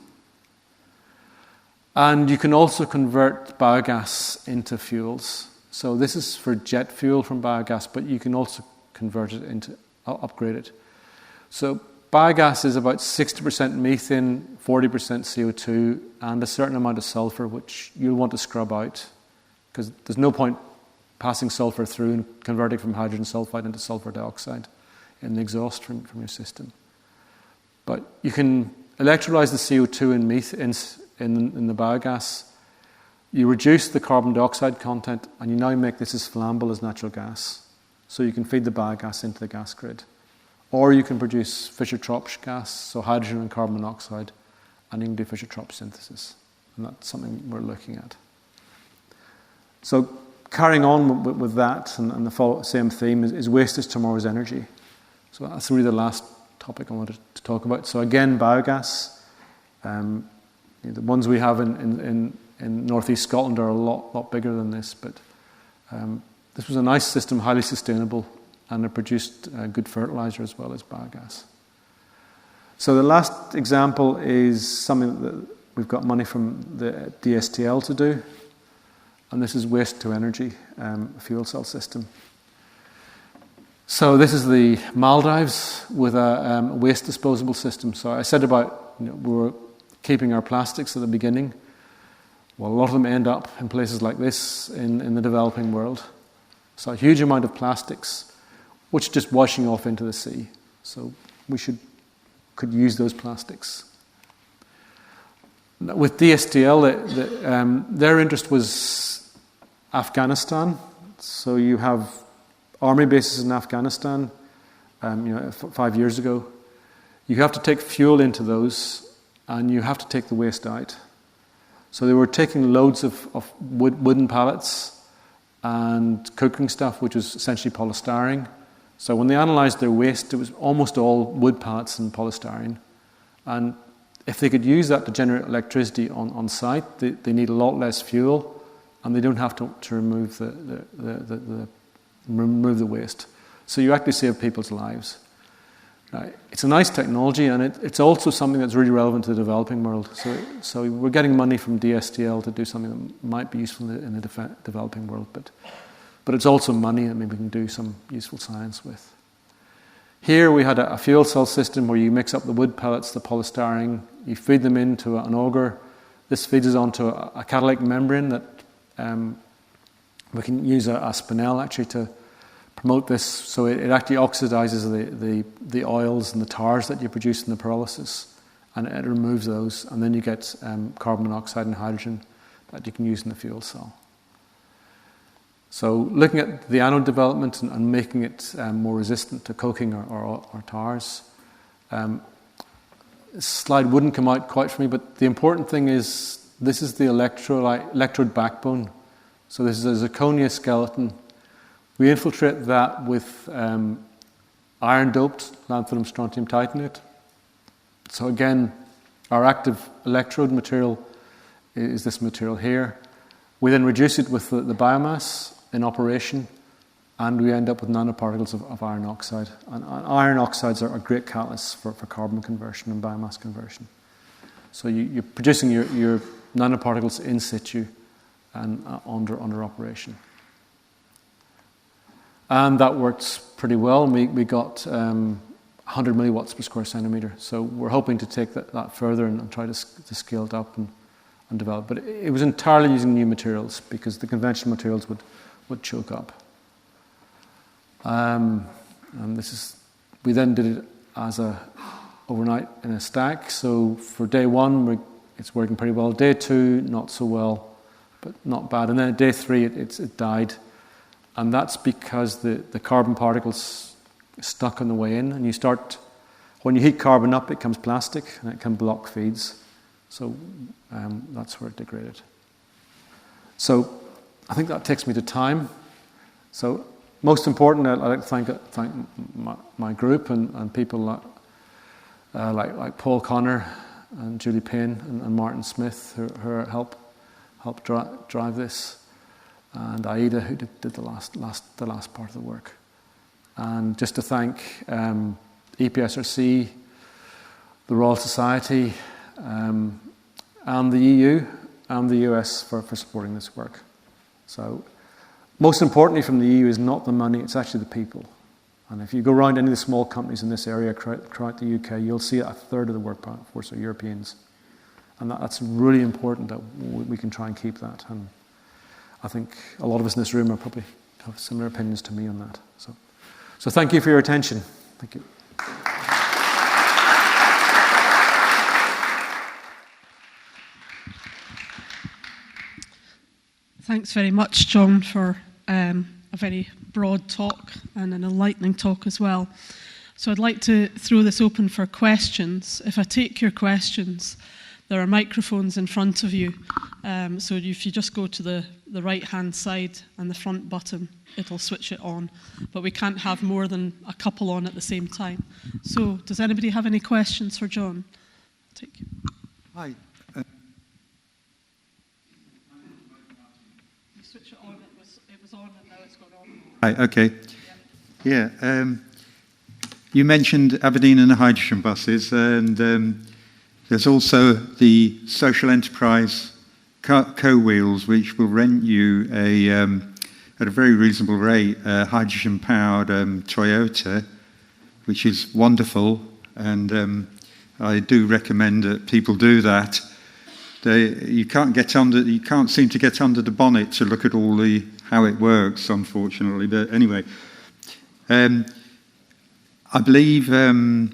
And you can also convert biogas into fuels. So this is for jet fuel from biogas, but you can also convert it into, upgrade it. So biogas is about 60% methane, 40% CO2, and a certain amount of sulfur, which you'll want to scrub out, because there's no point passing sulfur through and converting from hydrogen sulfide into sulfur dioxide in the exhaust from your system. But you can electrolyze the CO2 in the biogas. You reduce the carbon dioxide content, and you now make this as flammable as natural gas. So you can feed the biogas into the gas grid. Or you can produce Fischer-Tropsch gas, so hydrogen and carbon monoxide, and you can do Fischer-Tropsch synthesis. And that's something we're looking at. So carrying on with that, and the same theme, is waste is tomorrow's energy. So that's really the last topic I wanted to talk about. So again, biogas. The ones we have in northeast Scotland are a lot bigger than this, but this was a nice system, highly sustainable, and it produced good fertilizer as well as biogas. So the last example is something that we've got money from the DSTL to do, and this is waste to energy fuel cell system. So this is the Maldives with a waste disposable system. So I said about we were keeping our plastics at the beginning. Well, a lot of them end up in places like this in the developing world. So a huge amount of plastics, which are just washing off into the sea. So we could use those plastics. With DSTL, their interest was Afghanistan. So you have army bases in Afghanistan. 5 years ago, you have to take fuel into those, and you have to take the waste out. So they were taking loads of wooden pallets and cooking stuff, which was essentially polystyrene. So when they analysed their waste, it was almost all wood pallets and polystyrene. And if they could use that to generate electricity on site, they need a lot less fuel, and they don't have to remove the waste. So you actually save people's lives. Right. It's a nice technology, and it's also something that's really relevant to the developing world. So we're getting money from DSTL to do something that might be useful in the developing world, but it's also money that maybe we can do some useful science with. Here we had a fuel cell system where you mix up the wood pellets, the polystyrene, you feed them into an auger. This feeds us onto a catalytic membrane that we can use a spinel actually to promote this, so it actually oxidizes the oils and the tars that you produce in the pyrolysis, and it removes those, and then you get carbon monoxide and hydrogen that you can use in the fuel cell. So looking at the anode development and making it more resistant to coking or tars. This slide wouldn't come out quite for me, but the important thing is this is the electrode backbone. So this is a zirconia skeleton. We infiltrate that with iron-doped lanthanum strontium titanate. So again, our active electrode material is this material here. We then reduce it with the biomass in operation, and we end up with nanoparticles of iron oxide. And iron oxides are great catalysts for carbon conversion and biomass conversion. So you're producing your nanoparticles in situ and under operation. And that works pretty well. We got 100 milliwatts per square centimetre. So we're hoping to take that further and try to scale it up and develop. But it was entirely using new materials because the conventional materials would choke up. And we then did it as overnight in a stack. So for day one, it's working pretty well. Day two, not so well, but not bad. And then at day three, it died. And that's because the carbon particles stuck on the way in. And when you heat carbon up, it becomes plastic and it can block feeds. So that's where it degraded. So I think that takes me to time. So most important, I'd like to thank my group and people like Paul Connor and Julie Payne and Martin Smith who helped drive this, and Aida who did the last part of the work. And just to thank EPSRC, the Royal Society, and the EU and the US for supporting this work. So most importantly from the EU is not the money, it's actually the people. And if you go around any of the small companies in this area throughout the UK, you'll see a third of the workforce are Europeans. And that's really important that we can try and keep that. And I think a lot of us in this room probably have similar opinions to me on that. So thank you for your attention. Thank you. Thanks very much, John, for a very broad talk and an enlightening talk as well. So I'd like to throw this open for questions. If I take your questions, there are microphones in front of you. So if you just go to the right-hand side and the front button, it'll switch it on. But we can't have more than a couple on at the same time. So does anybody have any questions for John? Take you. Hi. You switch it on, it was on and now it's gone on. Hi, okay. Yeah, you mentioned Aberdeen and the hydrogen buses, and there's also the social enterprise co-wheels, which will rent you at a very reasonable rate, a hydrogen-powered Toyota, which is wonderful, and I do recommend that people do that. You can't seem to get under the bonnet to look at how it works, unfortunately. But anyway, I believe the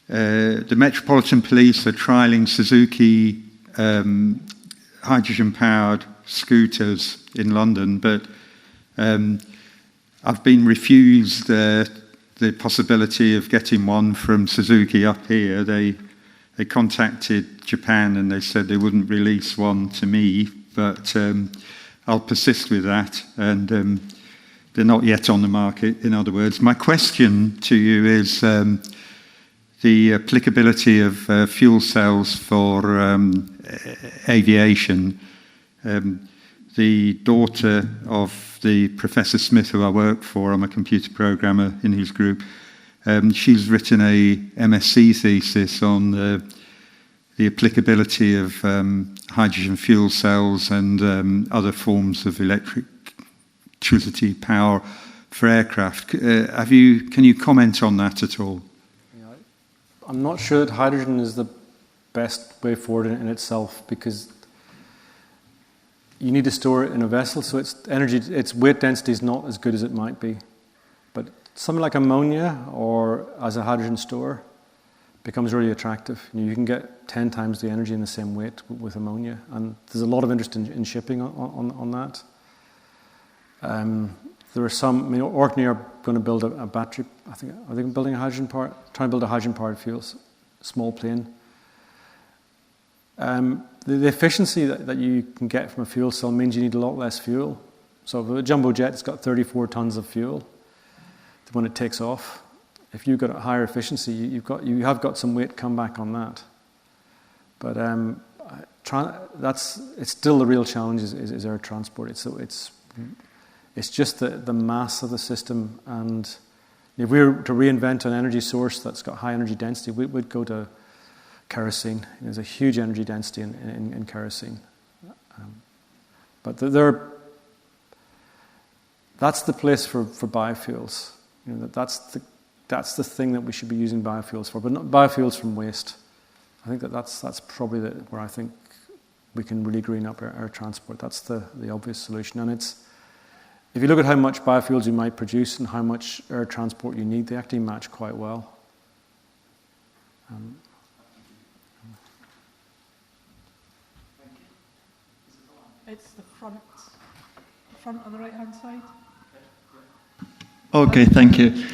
Metropolitan Police are trialling Suzuki hydrogen-powered scooters in London, but I've been refused the possibility of getting one from Suzuki up here. They contacted Japan and they said they wouldn't release one to me, but I'll persist with that, and they're not yet on the market, in other words. My question to you is the applicability of fuel cells for aviation. The daughter of the Professor Smith, who I work for, I'm a computer programmer in his group, she's written a MSc thesis on the applicability of hydrogen fuel cells and other forms of electricity power for aircraft. Can you comment on that at all? Yeah, I'm not sure that hydrogen is the best way forward in itself, because you need to store it in a vessel, so its weight density is not as good as it might be. But something like ammonia or as a hydrogen store becomes really attractive. You can get 10 times the energy in the same weight with ammonia, and there's a lot of interest in shipping on that. There are some, Orkney are going to build a battery, I think, are they building trying to build a hydrogen-powered fuel, small plane. The efficiency that you can get from a fuel cell means you need a lot less fuel. So a jumbo jet's got 34 tons of fuel when it takes off. If you've got a higher efficiency, you have got some weight come back on that. But it's still the real challenge is air transport. It's just the mass of the system, and if we were to reinvent an energy source that's got high energy density, we'd go to kerosene. There's a huge energy density in kerosene. But that's the place for biofuels. That's the thing that we should be using biofuels for, but not biofuels from waste. I think that's probably where I think we can really green up air transport. That's the obvious solution. And if you look at how much biofuels you might produce and how much air transport you need, they actually match quite well. It's the front on the right-hand side. Okay, thank you.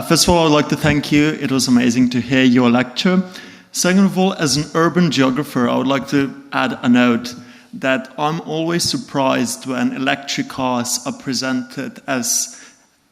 First of all, I'd like to thank you. It was amazing to hear your lecture. Second of all, as an urban geographer, I would like to add a note that I'm always surprised when electric cars are presented as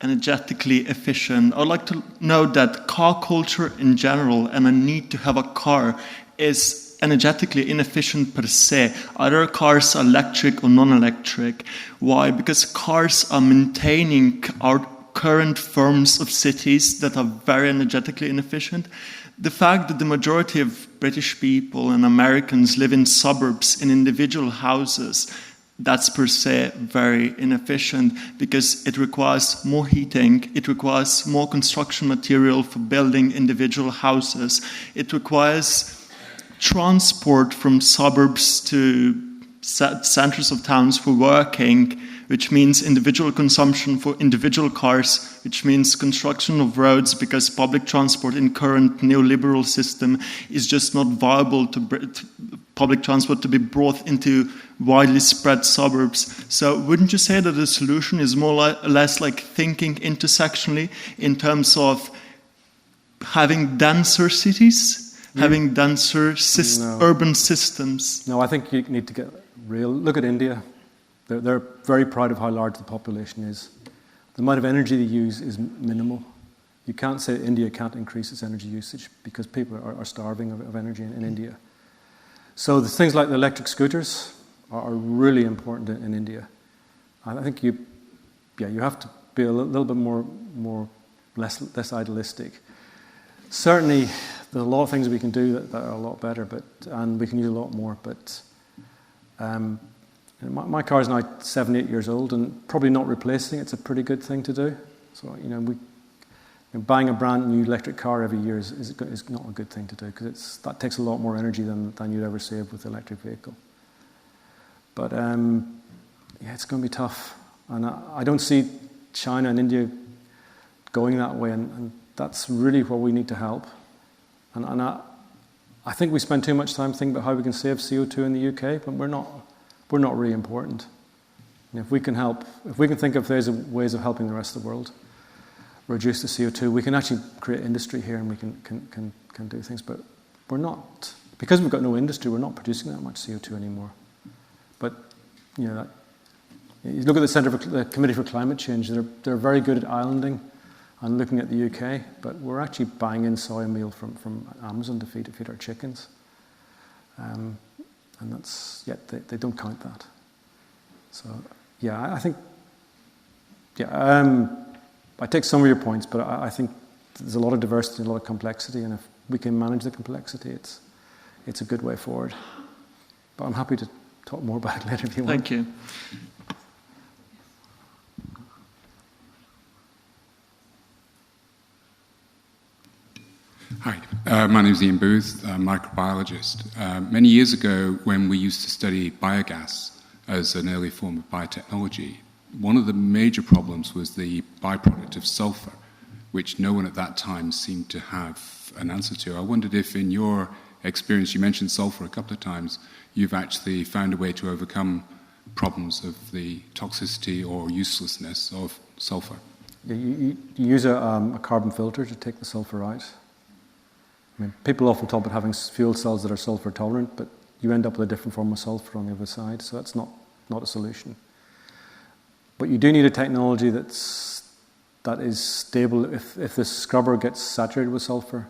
energetically efficient. I would like to note that car culture in general and a need to have a car is energetically inefficient per se. Either cars are electric or non-electric. Why? Because cars are maintaining our current forms of cities that are very energetically inefficient. The fact that the majority of British people and Americans live in suburbs in individual houses, that's per se very inefficient because it requires more heating, it requires more construction material for building individual houses, it requires transport from suburbs to centers of towns for working, which means individual consumption for individual cars, which means construction of roads because public transport in current neoliberal system is just not viable to public transport to be brought into widely spread suburbs. So wouldn't you say that the solution is more or less like thinking intersectionally in terms of having denser cities? Having denser urban systems? No, I think you need to get real. Look at India. They're very proud of how large the population is. The amount of energy they use is minimal. You can't say India can't increase its energy usage because people are starving of energy in India. So the things like the electric scooters are really important in India. I think you have to be a little bit less idealistic. Certainly, there's a lot of things we can do that are a lot better, and we can use a lot more. But my car is now 7-8 years old, and probably not replacing it's a pretty good thing to do. So buying a brand new electric car every year is not a good thing to do because that takes a lot more energy than you'd ever save with an electric vehicle. But it's going to be tough, and I don't see China and India going that way, and that's really where we need to help. And I think we spend too much time thinking about how we can save CO2 in the UK, but we're not really important. And if we can think of ways of helping the rest of the world reduce the CO2, we can actually create industry here and we can do things. But we're not, because we've got no industry, we're not producing that much CO2 anymore. But you look at the Committee for Climate Change, they're very good at islanding and looking at the UK, but we're actually buying in soy meal from Amazon to feed our chickens. And they don't count that. So, I think, I take some of your points, but I think there's a lot of diversity and a lot of complexity, and if we can manage the complexity, it's a good way forward. But I'm happy to talk more about it later if you want. Thank you. Hi, my name is Ian Booth, I'm a microbiologist. Many years ago, when we used to study biogas as an early form of biotechnology, one of the major problems was the byproduct of sulfur, which no one at that time seemed to have an answer to. I wondered if, in your experience, you mentioned sulfur a couple of times, you've actually found a way to overcome problems of the toxicity or uselessness of sulfur. You use a carbon filter to take the sulfur out. I mean, people often talk about having fuel cells that are sulfur tolerant, but you end up with a different form of sulfur on the other side, so that's not a solution. But you do need a technology that is stable. If the scrubber gets saturated with sulfur,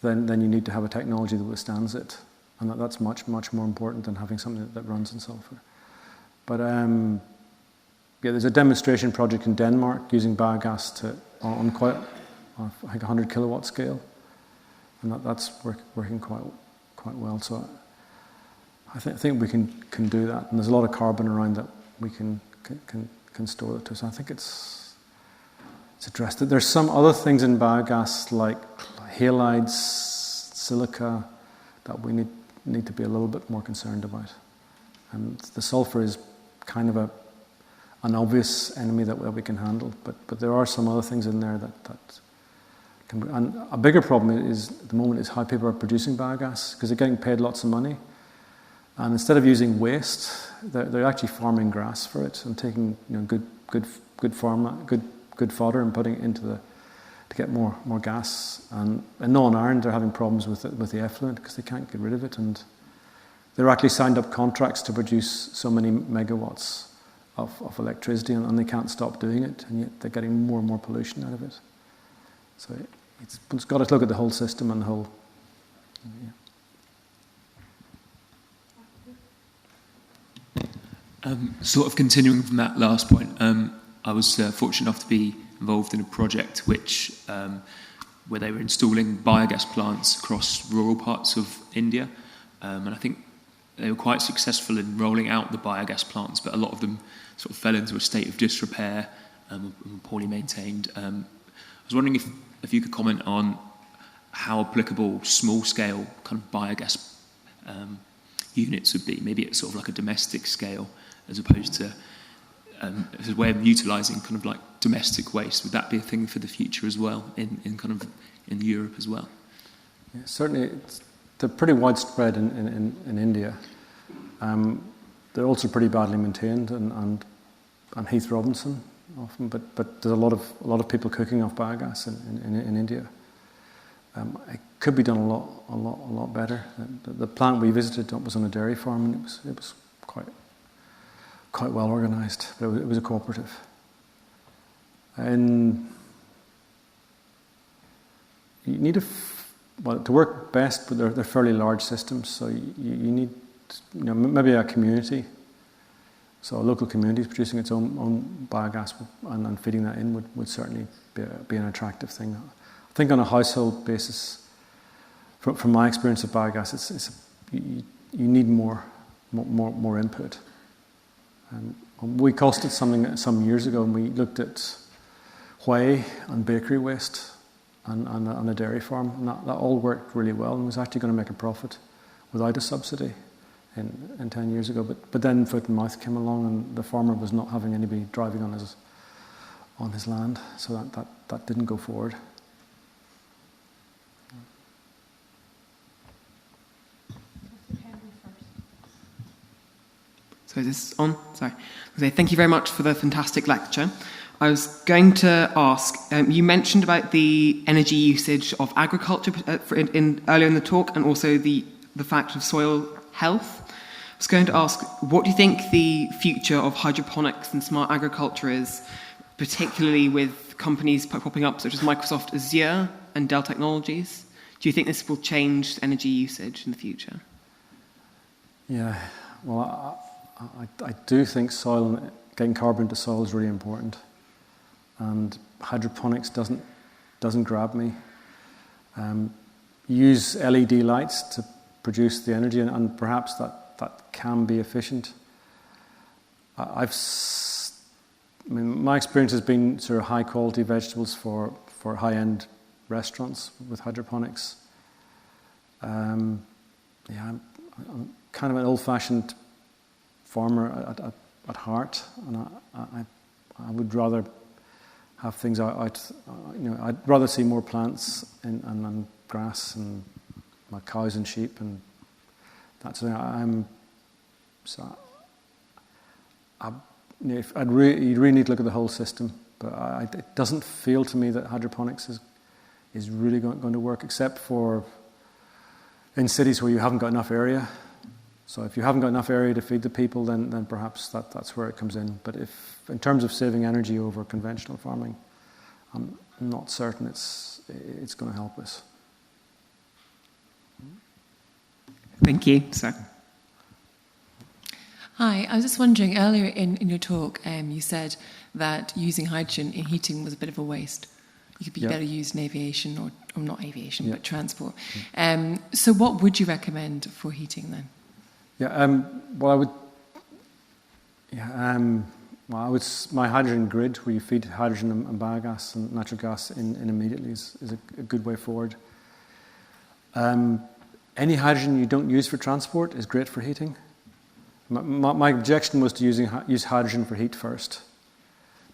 then you need to have a technology that withstands it, and that's much more important than having something that runs in sulfur. But there's a demonstration project in Denmark using biogas on quite, I think, 100 kilowatt scale. And that's working quite quite well. So I think we can do that, and there's a lot of carbon around that we can store it to. So I think it's addressed it. There's some other things in biogas like halides, silica, that we need to be a little bit more concerned about. And the sulfur is kind of an obvious enemy that we can handle, but there are some other things in there that can be. And a bigger problem is at the moment is how people are producing biogas, because they're getting paid lots of money, and instead of using waste, they're actually farming grass for it and taking good fodder and putting it into to get more gas. And in Northern Ireland, they're having problems with the effluent because they can't get rid of it, and they're actually signed up contracts to produce so many megawatts of electricity, and they can't stop doing it, and yet they're getting more and more pollution out of it. So it's got to look at the whole system and the whole. Sort of continuing from that last point, I was fortunate enough to be involved in a project where they were installing biogas plants across rural parts of India, and I think they were quite successful in rolling out the biogas plants, but a lot of them sort of fell into a state of disrepair and were poorly maintained. I was wondering if you could comment on how applicable small-scale kind of biogas units would be, maybe at sort of like a domestic scale, as opposed to as a way of utilising kind of like domestic waste. Would that be a thing for the future as well in Europe as well? Yeah, certainly, they're pretty widespread in India. They're also pretty badly maintained, and Heath Robinson often. But there's a lot of people cooking off biogas in India. It could be done a lot better. The plant we visited was on a dairy farm, and it was quite well organised. But it was a cooperative. And you need to work best, but they're fairly large systems, so you need maybe a community. So a local community is producing its own biogas and feeding that in would certainly be an attractive thing. I think on a household basis, from my experience of biogas, you need more input. We costed something some years ago, and we looked at whey and bakery waste on a dairy farm, and that all worked really well and was actually going to make a profit without a subsidy in 10 years ago. But then foot and mouth came along, and the farmer was not having anybody driving on his land, so that didn't go forward. So is this on? Sorry. Okay, thank you very much for the fantastic lecture. I was going to ask, you mentioned about the energy usage of agriculture earlier in the talk, and also the fact of soil health. I was going to ask, what do you think the future of hydroponics and smart agriculture is, particularly with companies popping up such as Microsoft Azure and Dell Technologies? Do you think this will change energy usage in the future? Yeah, well, I do think getting carbon into soil is really important, and hydroponics doesn't grab me. Use LED lights to produce the energy, and perhaps that can be efficient. My experience has been sort of high quality vegetables for high-end restaurants with hydroponics. I'm kind of an old-fashioned farmer at heart, and I would rather have things out. I'd rather see more plants and grass and my cows and sheep, and that's something you really need to look at the whole system. But it doesn't feel to me that hydroponics is really going to work, except for in cities where you haven't got enough area. So if you haven't got enough area to feed the people, then perhaps that's where it comes in. But if in terms of saving energy over conventional farming, I'm not certain it's going to help us. Thank you. Sir. Hi, I was just wondering, earlier in your talk, you said that using hydrogen in heating was a bit of a waste. It could be Yeah. better used in aviation or not aviation, Yeah. but transport. So what would you recommend for heating then? Yeah, well, I would. Yeah, well, my hydrogen grid, where you feed hydrogen and biogas and natural gas in immediately, is a good way forward. Any hydrogen you don't use for transport is great for heating. My objection was to use hydrogen for heat first,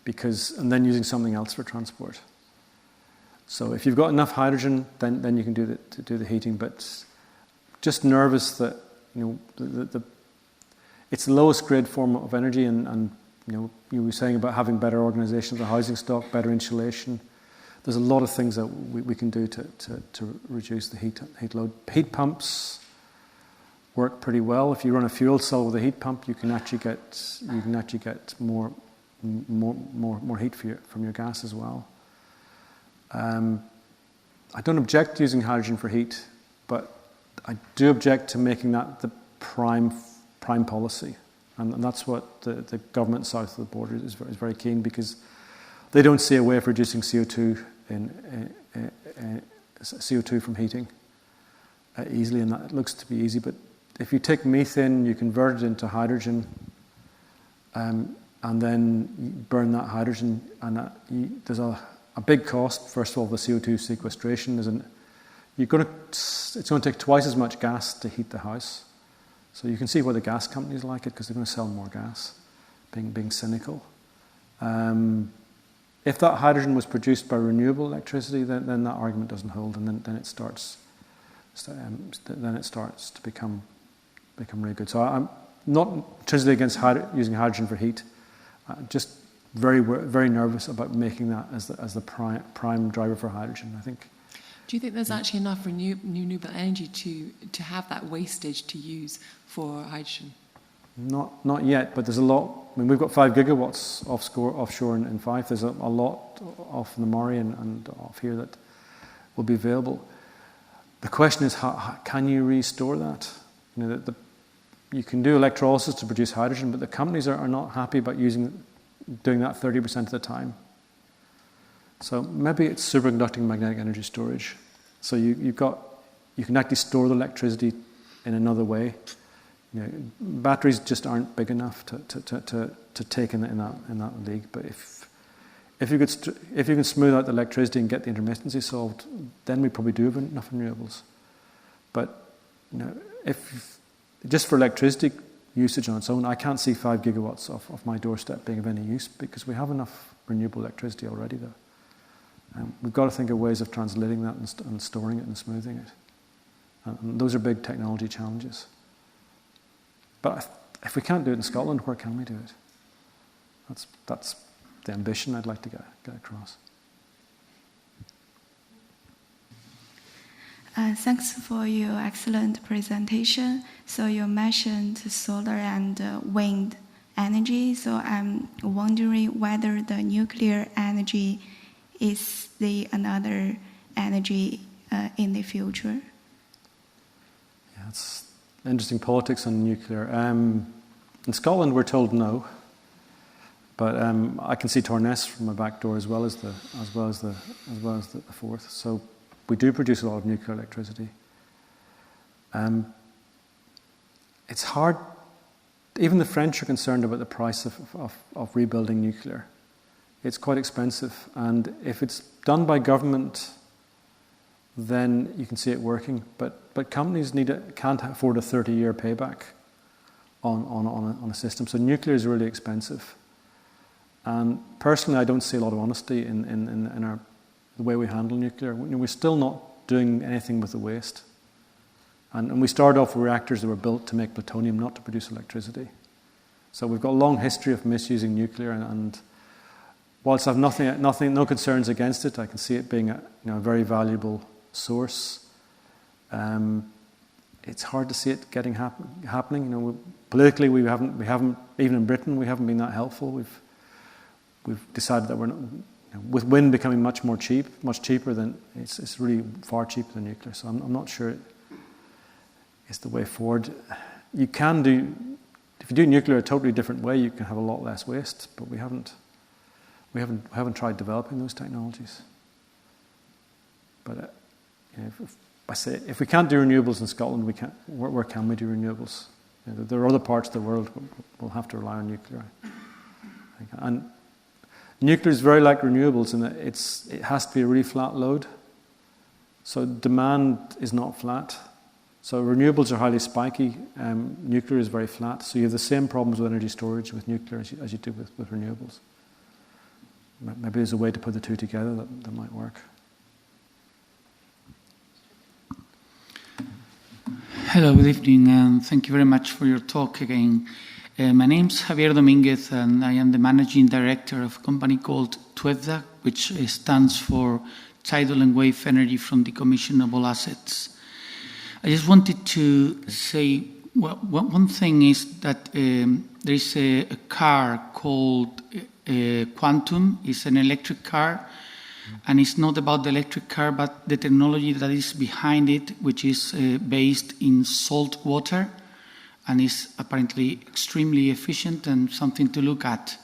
and then using something else for transport. So if you've got enough hydrogen, then you can do the heating. But just nervous that it's the lowest grade form of energy, and you were saying about having better organisation of the housing stock, better insulation. There's a lot of things that we can do to reduce the heat load. Heat pumps work pretty well. If you run a fuel cell with a heat pump, you can actually get more heat from your gas as well. I don't object to using hydrogen for heat, but I do object to making that the prime policy, and that's what the government south of the border is very keen, because they don't see a way of reducing CO2 from heating easily, and that looks to be easy. But if you take methane, you convert it into hydrogen, and then you burn that hydrogen, and there's a big cost. First of all, the CO2 sequestration it's going to take twice as much gas to heat the house. So you can see why the gas companies like it, because they're going to sell more gas, being cynical. If that hydrogen was produced by renewable electricity, then that argument doesn't hold, and then it starts to become really good. So I'm not intrinsically against using hydrogen for heat. Just very, very nervous about making that as the prime driver for hydrogen, I think. Do you think there's actually enough renewable energy to have that wastage to use for hydrogen? Not yet, but there's a lot. I mean, we've got 5 gigawatts offshore in Fife. There's a lot off in the Moray and off here that will be available. The question is, how can you restore that? You can do electrolysis to produce hydrogen, but the companies are not happy about doing that 30% of the time. So maybe it's superconducting magnetic energy storage. So you can actually store the electricity in another way. Batteries just aren't big enough to take in that league. But if you can smooth out the electricity and get the intermittency solved, then we probably do have enough renewables. But if just for electricity usage on its own, I can't see 5 gigawatts off my doorstep being of any use, because we have enough renewable electricity already there. We've got to think of ways of translating that and storing it and smoothing it. And those are big technology challenges. But if we can't do it in Scotland, where can we do it? That's the ambition I'd like to get across. Thanks for your excellent presentation. So you mentioned solar and wind energy. So I'm wondering whether the nuclear energy is another energy in the future. Yeah, it's interesting politics on nuclear. In Scotland, we're told no, but I can see Torness from my back door as well as the Forth. So we do produce a lot of nuclear electricity. It's hard. Even the French are concerned about the price of rebuilding nuclear. It's quite expensive, and if it's done by government, then you can see it working. But companies can't afford a 30-year payback on a system. So nuclear is really expensive. And personally, I don't see a lot of honesty in the way we handle nuclear. We're still not doing anything with the waste. And we started off with reactors that were built to make plutonium, not to produce electricity. So we've got a long history of misusing nuclear, and whilst I have no concerns against it, I can see it being a very valuable source. It's hard to see it happening. Politically, we haven't even in Britain, we haven't been that helpful. We've decided that we're not, with wind becoming much cheaper than it's really far cheaper than nuclear. So I'm not sure it's the way forward. You can do, if you do nuclear a totally different way, you can have a lot less waste. But we haven't tried developing those technologies. But if we can't do renewables in Scotland, we can't. Where can we do renewables? There are other parts of the world we'll have to rely on nuclear. And nuclear is very like renewables in that it has to be a really flat load. So demand is not flat. So renewables are highly spiky. Nuclear is very flat. So you have the same problems with energy storage with nuclear as you do with renewables. Maybe there's a way to put the two together that might work. Hello, good evening, and thank you very much for your talk again. My name's Javier Dominguez, and I am the managing director of a company called TWEVDA, which stands for Tidal and Wave Energy from Decommissionable Assets. I just wanted to say, well, one thing is that there is a car called Quantum. It's an electric car, and it's not about the electric car, but the technology that is behind it, which is based in salt water, and is apparently extremely efficient and something to look at.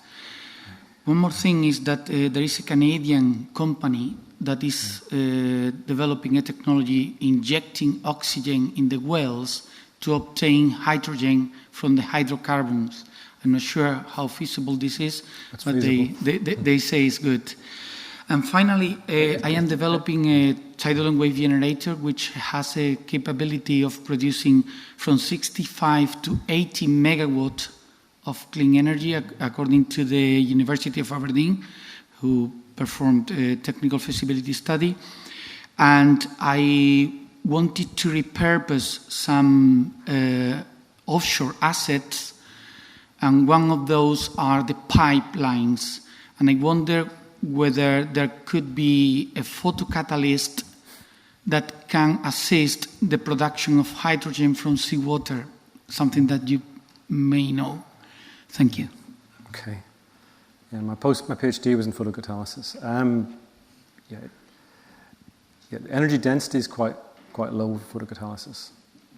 One more thing is that there is a Canadian company that is developing a technology injecting oxygen in the wells to obtain hydrogen from the hydrocarbons. I'm not sure how feasible this is, but they say it's good. And finally, I am developing a tidal and wave generator which has a capability of producing from 65 to 80 megawatt of clean energy, according to the University of Aberdeen, who performed a technical feasibility study. And I wanted to repurpose some offshore assets, and one of those are the pipelines. And I wonder whether there could be a photocatalyst that can assist the production of hydrogen from seawater, something that you may know. Thank you. Okay. Yeah, my PhD was in photocatalysis. Energy density is quite low with photocatalysis.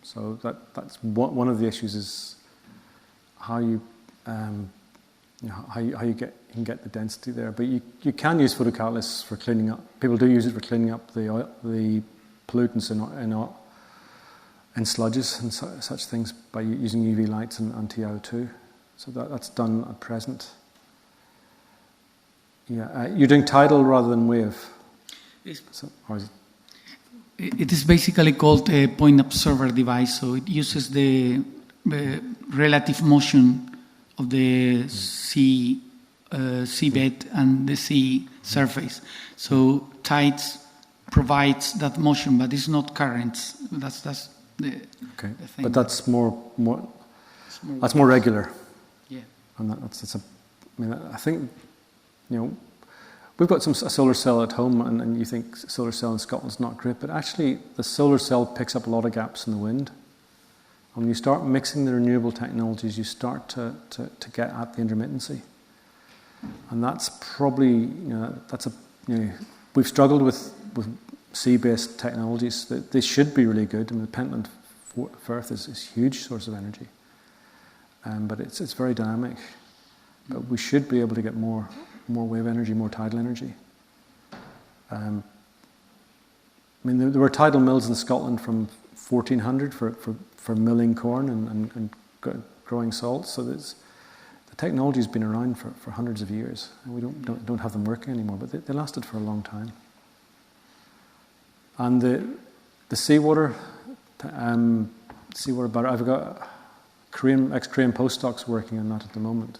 So that's one of the issues is how you can get the density there. But you can use photocatalysts for cleaning up. People do use it for cleaning up the pollutants in sludges and such things by using UV lights and TiO2. So that's done at present. Yeah, you're doing tidal rather than wave. It is basically called a point observer device. So it uses the relative motion of the seabed and the sea surface. So tides provides that motion, but it's not currents. That's the thing. But that's more regular. Yeah. And I think, we've got a solar cell at home, and you think solar cell in Scotland's not great, but actually the solar cell picks up a lot of gaps in the wind. When you start mixing the renewable technologies, you start to get at the intermittency. And that's probably, we've struggled with sea-based technologies. They should be really good. I mean, the Pentland Firth is a huge source of energy. But it's very dynamic. But we should be able to get more wave energy, more tidal energy. There were tidal mills in Scotland from 1400 for milling corn and growing salt. So the technology's been around for hundreds of years, and we don't have them working anymore. But they lasted for a long time. And the seawater battery, I've got ex-Korean postdocs working on that at the moment.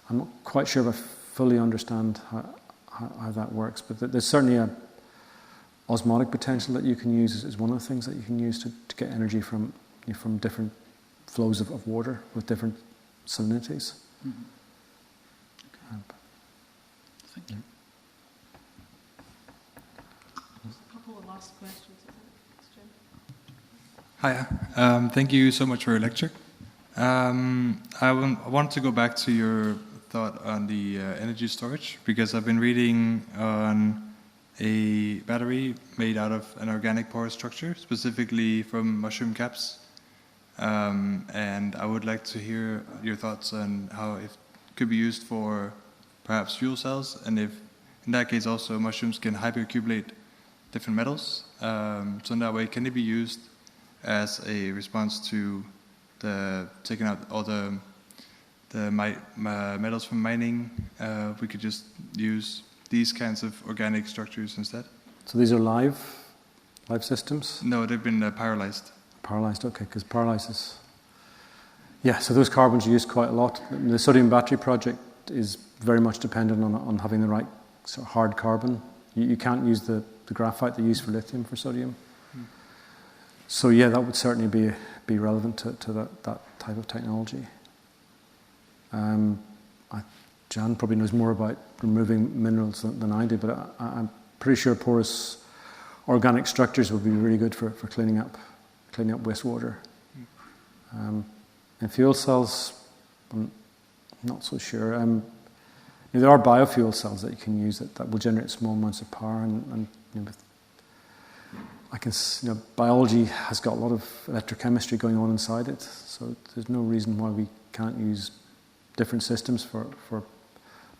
I'm not quite sure if I fully understand how that works, but there's certainly a osmotic potential that you can use is one of the things that you can use to get energy from different flows of water with different salinities. Mm-hmm. Thank you. A couple of last questions, Hiya. Thank you so much for your lecture. I want to go back to your thought on the energy storage, because I've been reading on a battery made out of an organic porous structure, specifically from mushroom caps. And I would like to hear your thoughts on how it could be used for perhaps fuel cells, and if in that case also mushrooms can hyperaccumulate different metals. So in that way, can it be used as a response to the taking out all the metals from mining? We could just use these kinds of organic structures instead. So these are live systems? No, they've been pyrolyzed. Pyrolyzed, okay, because pyrolysis. Yeah, so those carbons are used quite a lot. The sodium battery project is very much dependent on having the right sort of hard carbon. You can't use the graphite they use for lithium for sodium. So yeah, that would certainly be relevant to that type of technology. Jan probably knows more about removing minerals than I do, but I'm pretty sure porous organic structures would be really good for cleaning up wastewater. And fuel cells, I'm not so sure. There are biofuel cells that you can use that will generate small amounts of power, and biology has got a lot of electrochemistry going on inside it, so there's no reason why we can't use different systems for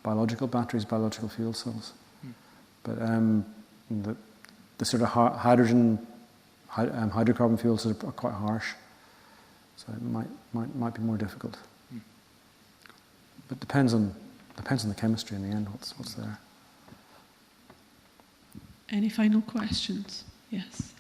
biological batteries, biological fuel cells. But the sort of hydrocarbon fuels are quite harsh, so it might be more difficult. But depends on the chemistry in the end. What's there? Any final questions? Yes.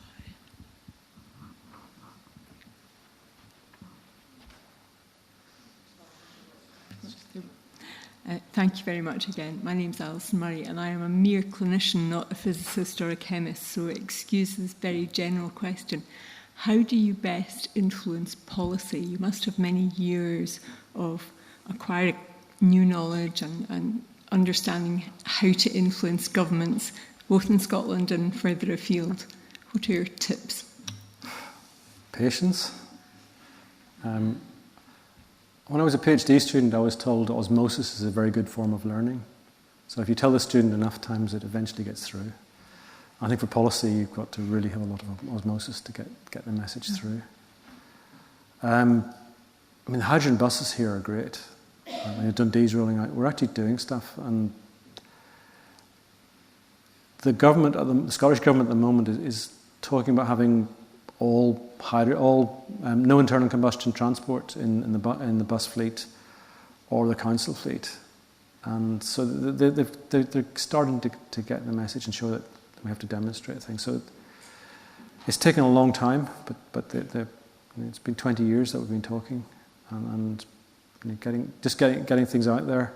Thank you very much again. My name's Alison Murray, and I am a mere clinician, not a physicist or a chemist, so excuse this very general question. How do you best influence policy? You must have many years of acquiring new knowledge and understanding how to influence governments, both in Scotland and further afield. What are your tips? Patience. When I was a PhD student, I was told osmosis is a very good form of learning. So if you tell the student enough times, it eventually gets through. I think for policy, you've got to really have a lot of osmosis to get the message through. The hydrogen buses here are great. Dundee's rolling out. We're actually doing stuff, and the Scottish government at the moment is talking about having no internal combustion transport in the bus fleet or the council fleet, and so they're starting to get the message and show that we have to demonstrate things. So it's taken a long time, but it's been 20 years that we've been talking, and getting things out there.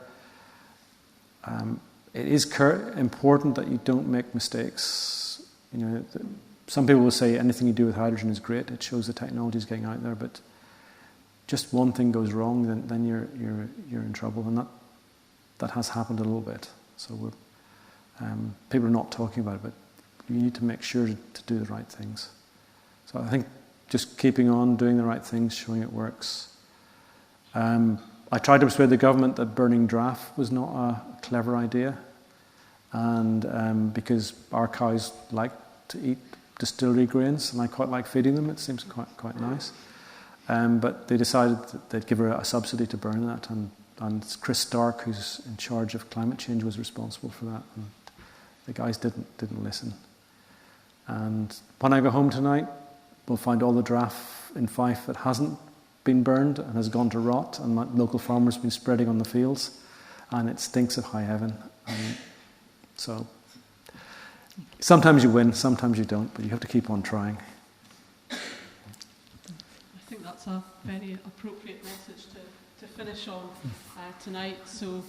It is important that you don't make mistakes. Some people will say anything you do with hydrogen is great. It shows the technology is getting out there, but just one thing goes wrong, then you're in trouble, and that has happened a little bit. So people are not talking about it, but you need to make sure to do the right things. So I think just keeping on doing the right things, showing it works. I tried to persuade the government that burning draff was not a clever idea, and because our cows like to eat distillery grains, and I quite like feeding them. It seems quite nice. But they decided that they'd give her a subsidy to burn that, and Chris Stark, who's in charge of climate change, was responsible for that. And the guys didn't listen. And when I go home tonight, we'll find all the draff in Fife that hasn't been burned and has gone to rot, and my local farmers have been spreading on the fields, and it stinks of high heaven. So sometimes you win, sometimes you don't, but you have to keep on trying. I think that's a very appropriate message to finish on tonight. So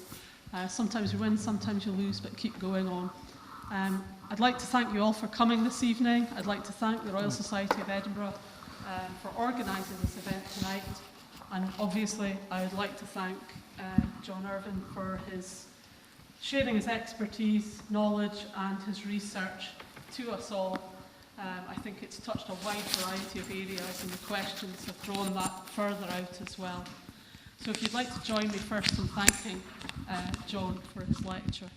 sometimes you win, sometimes you lose, but keep going on. I'd like to thank you all for coming this evening. I'd like to thank the Royal Society of Edinburgh for organising this event tonight. And obviously, I would like to thank John Irvine for sharing his expertise, knowledge, and his research to us all. I think it's touched a wide variety of areas, and the questions have drawn that further out as well. So if you'd like to join me first in thanking John for his lecture.